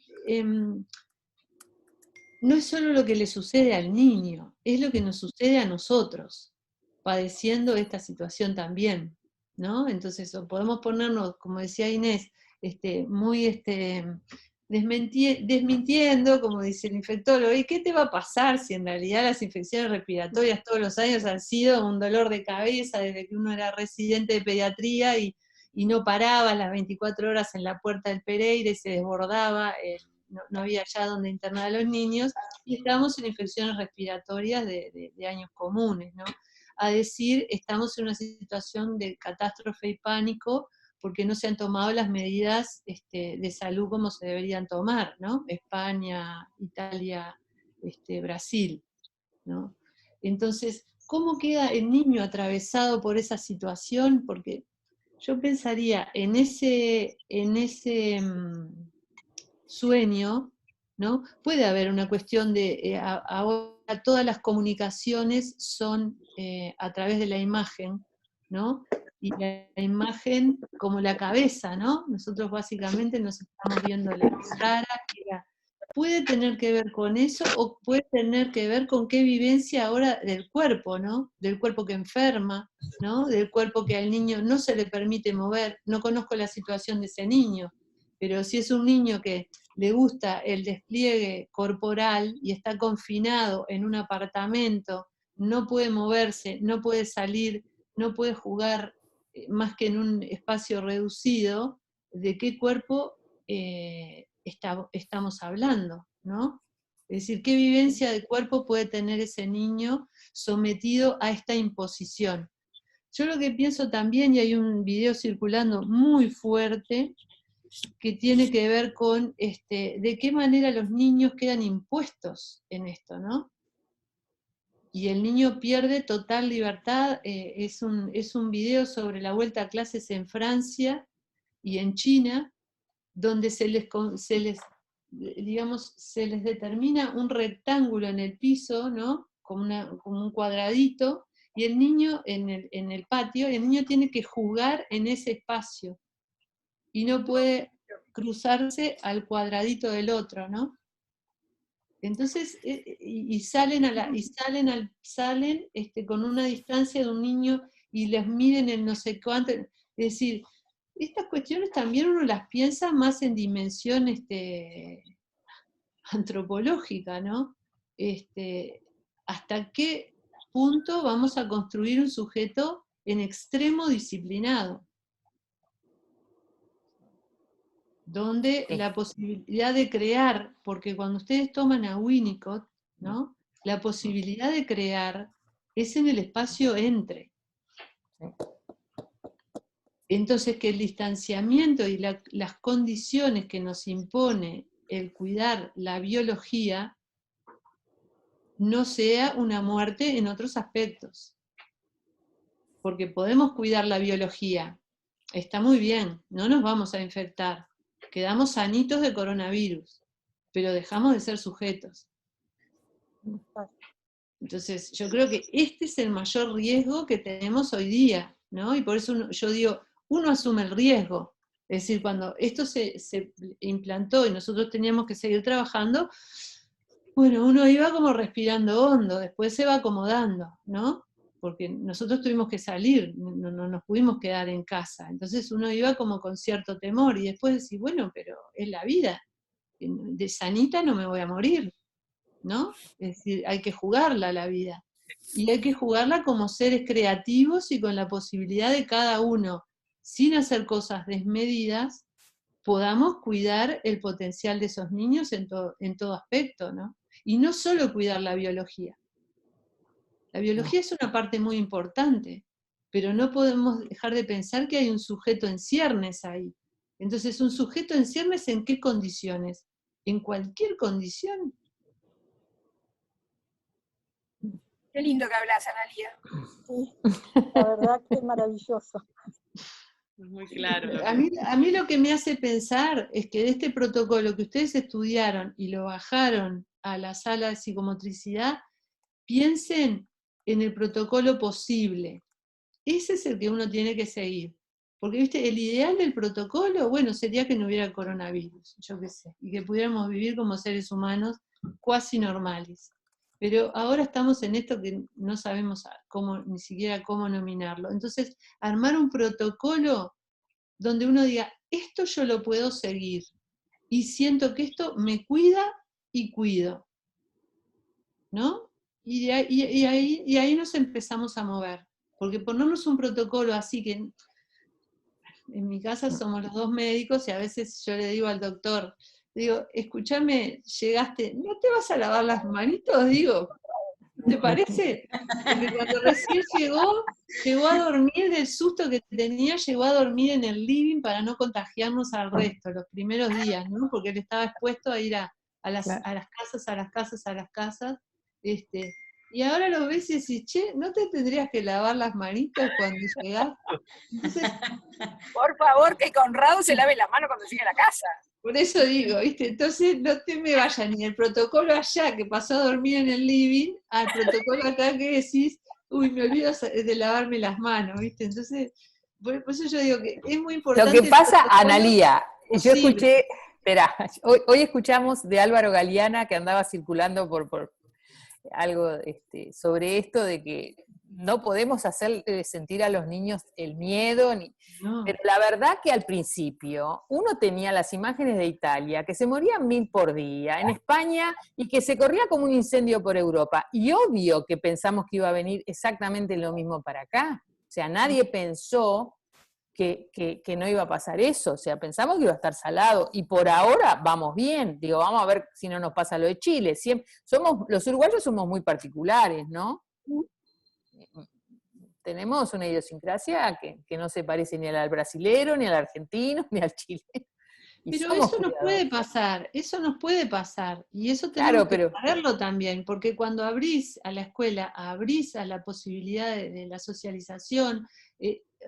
no es solo lo que le sucede al niño, es lo que nos sucede a nosotros, padeciendo esta situación también, ¿no? Entonces, podemos ponernos, como decía Inés, muy desmintiendo, como dice el infectólogo, ¿y qué te va a pasar si en realidad las infecciones respiratorias todos los años han sido un dolor de cabeza desde que uno era residente de pediatría y no paraba las 24 horas en la puerta del Pereira y se desbordaba, no había ya donde internar a los niños, y estábamos en infecciones respiratorias de años comunes, ¿no? A decir, estamos en una situación de catástrofe y pánico porque no se han tomado las medidas de salud como se deberían tomar, ¿no? España, Italia, Brasil, ¿no? Entonces, ¿cómo queda el niño atravesado por esa situación? Porque yo pensaría en ese sueño, ¿no? Puede haber una cuestión de, ahora todas las comunicaciones son a través de la imagen, ¿no? Y la imagen como la cabeza, ¿no? Nosotros básicamente nos estamos viendo la cara, puede tener que ver con eso o puede tener que ver con qué vivencia ahora del cuerpo, ¿no? Del cuerpo que enferma, ¿no? Del cuerpo que al niño no se le permite mover. No conozco la situación de ese niño, pero si es un niño que le gusta el despliegue corporal y está confinado en un apartamento, no puede moverse, no puede salir, no puede jugar más que en un espacio reducido, ¿de qué cuerpo estamos hablando, ¿no? Es decir, ¿qué vivencia de cuerpo puede tener ese niño sometido a esta imposición? Yo lo que pienso también, y hay un video circulando muy fuerte, que tiene que ver con de qué manera los niños quedan impuestos en esto, ¿no? Y el niño pierde total libertad. Es un video sobre la vuelta a clases en Francia y en China, donde se les determina un rectángulo en el piso, ¿no? Como un cuadradito, y el niño en el patio, el niño tiene que jugar en ese espacio, y no puede cruzarse al cuadradito del otro, ¿no? Entonces, salen con una distancia de un niño y les miden el no sé cuánto. Es decir, estas cuestiones también uno las piensa más en dimensión antropológica, ¿no? ¿Hasta qué punto vamos a construir un sujeto en extremo disciplinado? Donde la posibilidad de crear, porque cuando ustedes toman a Winnicott, ¿no? La posibilidad de crear es en el espacio entre. Entonces, que el distanciamiento y las condiciones que nos impone el cuidar la biología no sea una muerte en otros aspectos. Porque podemos cuidar la biología, está muy bien, no nos vamos a infectar, quedamos sanitos de coronavirus, pero dejamos de ser sujetos. Entonces, yo creo que este es el mayor riesgo que tenemos hoy día, ¿no? Y por eso yo digo, uno asume el riesgo. Es decir, cuando esto se implantó y nosotros teníamos que seguir trabajando, bueno, uno iba como respirando hondo, después se va acomodando, ¿no? Porque nosotros tuvimos que salir, no nos pudimos quedar en casa. Entonces uno iba como con cierto temor, y después decís, bueno, pero es la vida, de sanita no me voy a morir, ¿no? Es decir, hay que jugarla la vida. Y hay que jugarla como seres creativos y con la posibilidad de cada uno, sin hacer cosas desmedidas, podamos cuidar el potencial de esos niños en todo aspecto, ¿no? Y no solo cuidar la biología. La biología es una parte muy importante, pero no podemos dejar de pensar que hay un sujeto en ciernes ahí. Entonces, ¿un sujeto en ciernes en qué condiciones? ¿En cualquier condición? Qué lindo que hablas, Analía. Sí, la verdad que es maravilloso. Es muy claro. A mí lo que me hace pensar es que de este protocolo que ustedes estudiaron y lo bajaron a la sala de psicomotricidad, piensen en el protocolo posible. Ese es el que uno tiene que seguir. Porque, viste, el ideal del protocolo, bueno, sería que no hubiera coronavirus, yo qué sé, y que pudiéramos vivir como seres humanos cuasi normales. Pero ahora estamos en esto que no sabemos cómo, ni siquiera cómo nominarlo. Entonces, armar un protocolo donde uno diga, esto yo lo puedo seguir, y siento que esto me cuida y cuido, ¿no? Y ahí nos empezamos a mover, porque ponernos un protocolo así que, en mi casa somos los dos médicos, y a veces yo le digo al doctor, digo, escúchame, llegaste, ¿no te vas a lavar las manitos? Digo, ¿te parece? Porque cuando recién llegó a dormir del susto que tenía, llegó a dormir en el living para no contagiarnos al resto, los primeros días, ¿no? Porque él estaba expuesto a ir a las casas, y ahora lo ves y decís, che, ¿no te tendrías que lavar las manitos cuando llegás? Entonces, por favor, que Conrado se lave la mano cuando llegue a la casa. por eso digo, ¿viste? Entonces no te me vayas ni el protocolo allá, que pasó a dormir en el living, al protocolo acá que decís, uy, me olvido de lavarme las manos, ¿viste? Entonces, por eso yo digo que es muy importante. Lo que pasa, Analía, yo escuché, espera, hoy escuchamos de Álvaro Galeana, que andaba circulando por algo sobre esto de que no podemos hacer sentir a los niños el miedo, pero la verdad que al principio uno tenía las imágenes de Italia, que se morían 1000 por día, en España, y que se corría como un incendio por Europa, y obvio que pensamos que iba a venir exactamente lo mismo para acá, o sea, nadie pensó que no iba a pasar eso, o sea, pensamos que iba a estar salado, y por ahora vamos bien, digo, vamos a ver si no nos pasa lo de Chile, los uruguayos somos muy particulares, ¿no? Tenemos una idiosincrasia que no se parece ni al brasilero, ni al argentino, ni al chileno. Pero eso nos puede pasar, y eso tenemos que saberlo también, porque cuando abrís a la escuela, abrís a la posibilidad de la socialización,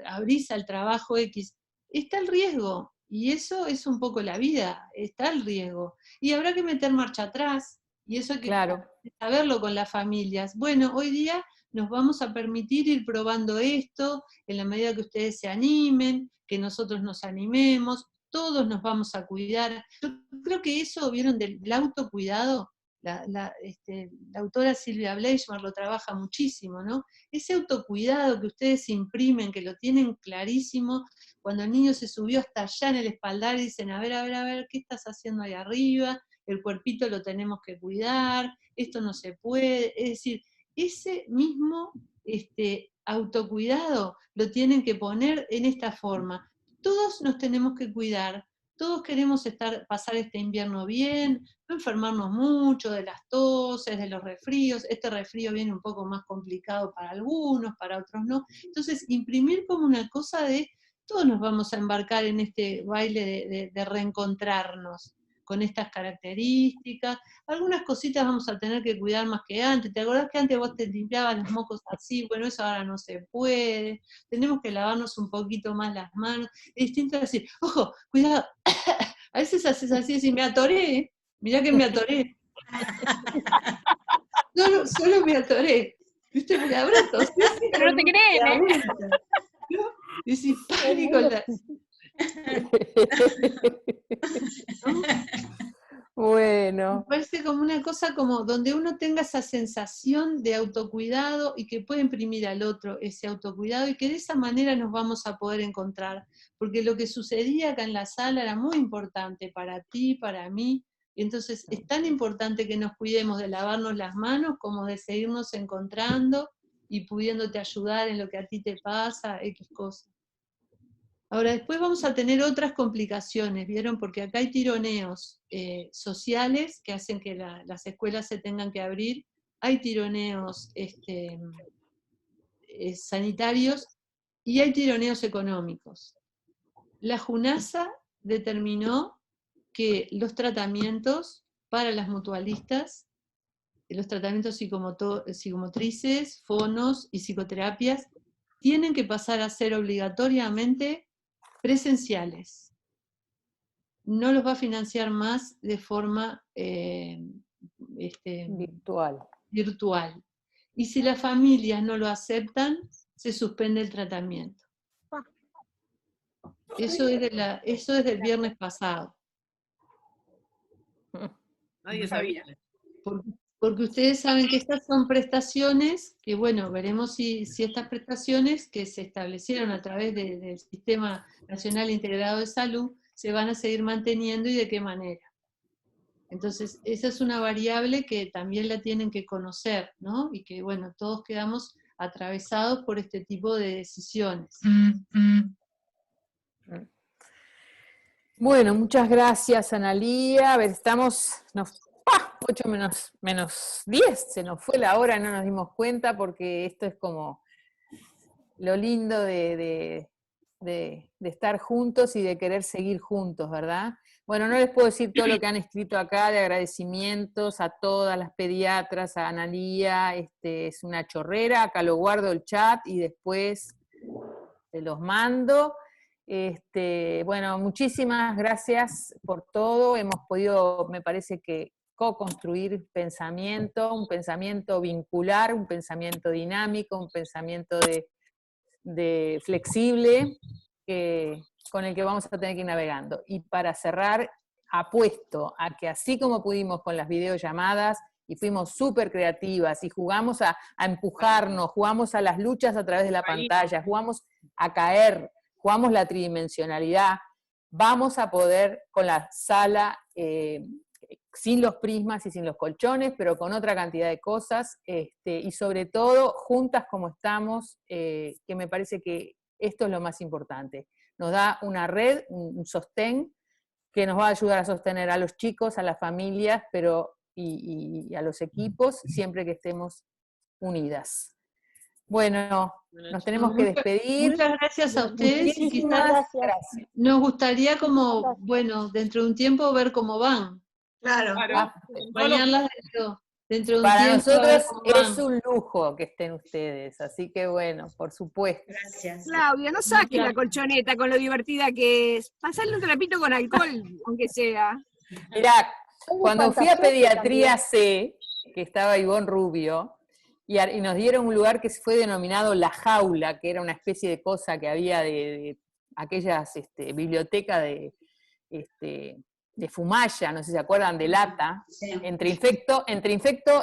abrís al trabajo X, está el riesgo, y eso es un poco la vida, está el riesgo, y habrá que meter marcha atrás, y eso hay que saberlo con las familias. Bueno, hoy día nos vamos a permitir ir probando esto, en la medida que ustedes se animen, que nosotros nos animemos, todos nos vamos a cuidar. Yo creo que eso, ¿vieron? Del autocuidado, la autora Silvia Bleichmar lo trabaja muchísimo, ¿no? Ese autocuidado que ustedes imprimen, que lo tienen clarísimo, cuando el niño se subió hasta allá en el espaldar y dicen, a ver, ¿qué estás haciendo ahí arriba? El cuerpito lo tenemos que cuidar, esto no se puede, es decir, ese mismo autocuidado lo tienen que poner en esta forma. Todos nos tenemos que cuidar, todos queremos pasar este invierno bien, no enfermarnos mucho de las toses, de los resfríos. Este resfrío viene un poco más complicado para algunos, para otros no. Entonces, imprimir como una cosa de, todos nos vamos a embarcar en este baile de reencontrarnos con estas características. Algunas cositas vamos a tener que cuidar más que antes. ¿Te acordás que antes vos te limpiabas los mocos así? Bueno, eso ahora no se puede. Tenemos que lavarnos un poquito más las manos. Es distinto decir, ojo, cuidado. A veces haces así y decís, me atoré, mirá que me atoré. Solo me atoré. ¿Viste? Porque habrá tos. Pero no te creen, ¿no? Y decís, pánico. ¿No? Bueno. Me parece como una cosa como donde uno tenga esa sensación de autocuidado y que puede imprimir al otro ese autocuidado, y que de esa manera nos vamos a poder encontrar. Porque lo que sucedía acá en la sala era muy importante para ti, para mí, y entonces es tan importante que nos cuidemos de lavarnos las manos como de seguirnos encontrando y pudiéndote ayudar en lo que a ti te pasa, X cosas. Ahora, después vamos a tener otras complicaciones, ¿vieron? Porque acá hay tironeos sociales que hacen que las escuelas se tengan que abrir, hay tironeos sanitarios y hay tironeos económicos. La JUNASA determinó que los tratamientos para las mutualistas, los tratamientos psicomotrices, fonos y psicoterapias, tienen que pasar a ser obligatoriamente presenciales. No los va a financiar más de forma virtual. Y si las familias no lo aceptan, se suspende el tratamiento. Eso es del viernes pasado. Nadie sabía. Porque ustedes saben que estas son prestaciones, que bueno, veremos si estas prestaciones que se establecieron a través del Sistema Nacional Integrado de Salud se van a seguir manteniendo y de qué manera. Entonces, esa es una variable que también la tienen que conocer, ¿no? Y que, bueno, todos quedamos atravesados por este tipo de decisiones. Bueno, muchas gracias, Analía. A ver, estamos, 8 menos 10, se nos fue la hora, no nos dimos cuenta, porque esto es como lo lindo de estar juntos y de querer seguir juntos, ¿verdad? Bueno, no les puedo decir todo lo que han escrito acá de agradecimientos a todas las pediatras, a Analía, es una chorrera, acá lo guardo el chat y después se los mando. Bueno, muchísimas gracias por todo, hemos podido, me parece que, co-construir pensamiento, un pensamiento vincular, un pensamiento dinámico, un pensamiento de flexible, con el que vamos a tener que ir navegando. Y para cerrar, apuesto a que así como pudimos con las videollamadas, y fuimos súper creativas, y jugamos a empujarnos, jugamos a las luchas a través de la pantalla, jugamos a caer, jugamos la tridimensionalidad, vamos a poder con la sala, sin los prismas y sin los colchones, pero con otra cantidad de cosas, y sobre todo, juntas como estamos, que me parece que esto es lo más importante. Nos da una red, un sostén, que nos va a ayudar a sostener a los chicos, a las familias, y a los equipos, siempre que estemos unidas. Bueno, nos tenemos que despedir. Muchas gracias a ustedes, y quizás nos gustaría como, bueno, dentro de un tiempo ver cómo van. Claro. Acompañarlas dentro de un Para tiempo. nosotros es un lujo que estén ustedes, así que bueno, por supuesto. Gracias. Claudia, no saques la colchoneta con lo divertida que es. Pasarle un trapito con alcohol, aunque sea. Mirá, cuando fui a Pediatría C, que estaba Ivonne Rubio, y nos dieron un lugar que fue denominado La Jaula, que era una especie de cosa que había de aquellas bibliotecas de Fumaya, no sé si se acuerdan, de lata, sí. entre infecto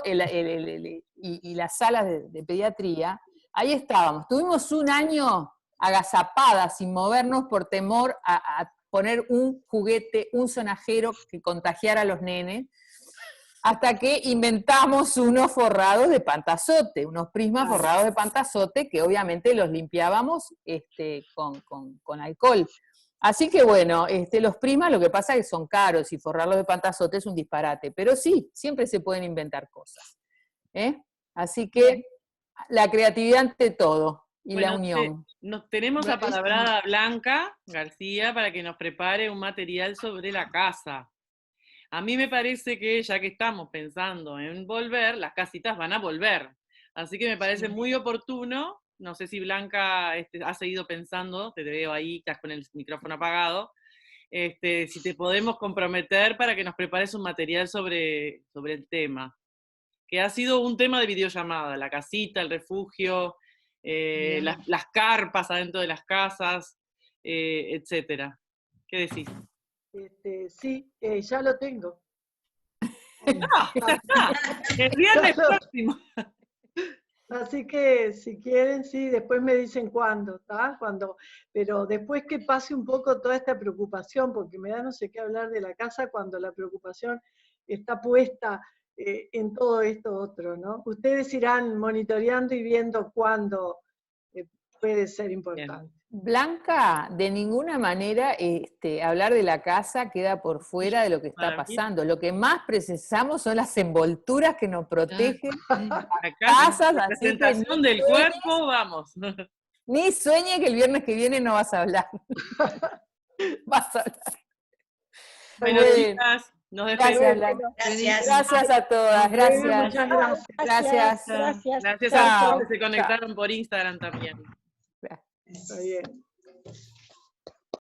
y las salas de pediatría, ahí estábamos. Tuvimos un año agazapadas, sin movernos por temor a poner un juguete, un sonajero que contagiara a los nenes, hasta que inventamos unos forrados de pantazote, unos prismas forrados de pantazote, que obviamente los limpiábamos con alcohol. Así que bueno, los prismas lo que pasa es que son caros, y forrarlos de pantazote es un disparate, pero sí, siempre se pueden inventar cosas. Así que la creatividad ante todo, y la unión. Nos tenemos apalabrada a Blanca García para que nos prepare un material sobre la casa. A mí me parece que ya que estamos pensando en volver, las casitas van a volver. Así que me parece muy oportuno, no sé si Blanca has seguido pensando, te veo ahí, estás con el micrófono apagado, si te podemos comprometer para que nos prepares un material sobre el tema, que ha sido un tema de videollamada, la casita, el refugio, las carpas adentro de las casas, etcétera. ¿Qué decís? Sí, ya lo tengo. El viernes próximo. Así que si quieren, sí, después me dicen cuándo, ¿está? Pero después que pase un poco toda esta preocupación, porque me da no sé qué hablar de la casa cuando la preocupación está puesta en todo esto otro, ¿no? Ustedes irán monitoreando y viendo cuándo puede ser importante. Blanca, de ninguna manera hablar de la casa queda por fuera de lo que está pasando. Lo que más precisamos son las envolturas que nos protegen. Casas, la presentación del cuerpo, vamos. Ni sueñe que el viernes que viene no vas a hablar. Vas a hablar. Bueno, chicas, nos despedimos. Gracias a todas, gracias. Gracias a todos que se conectaron por Instagram también. Está bien.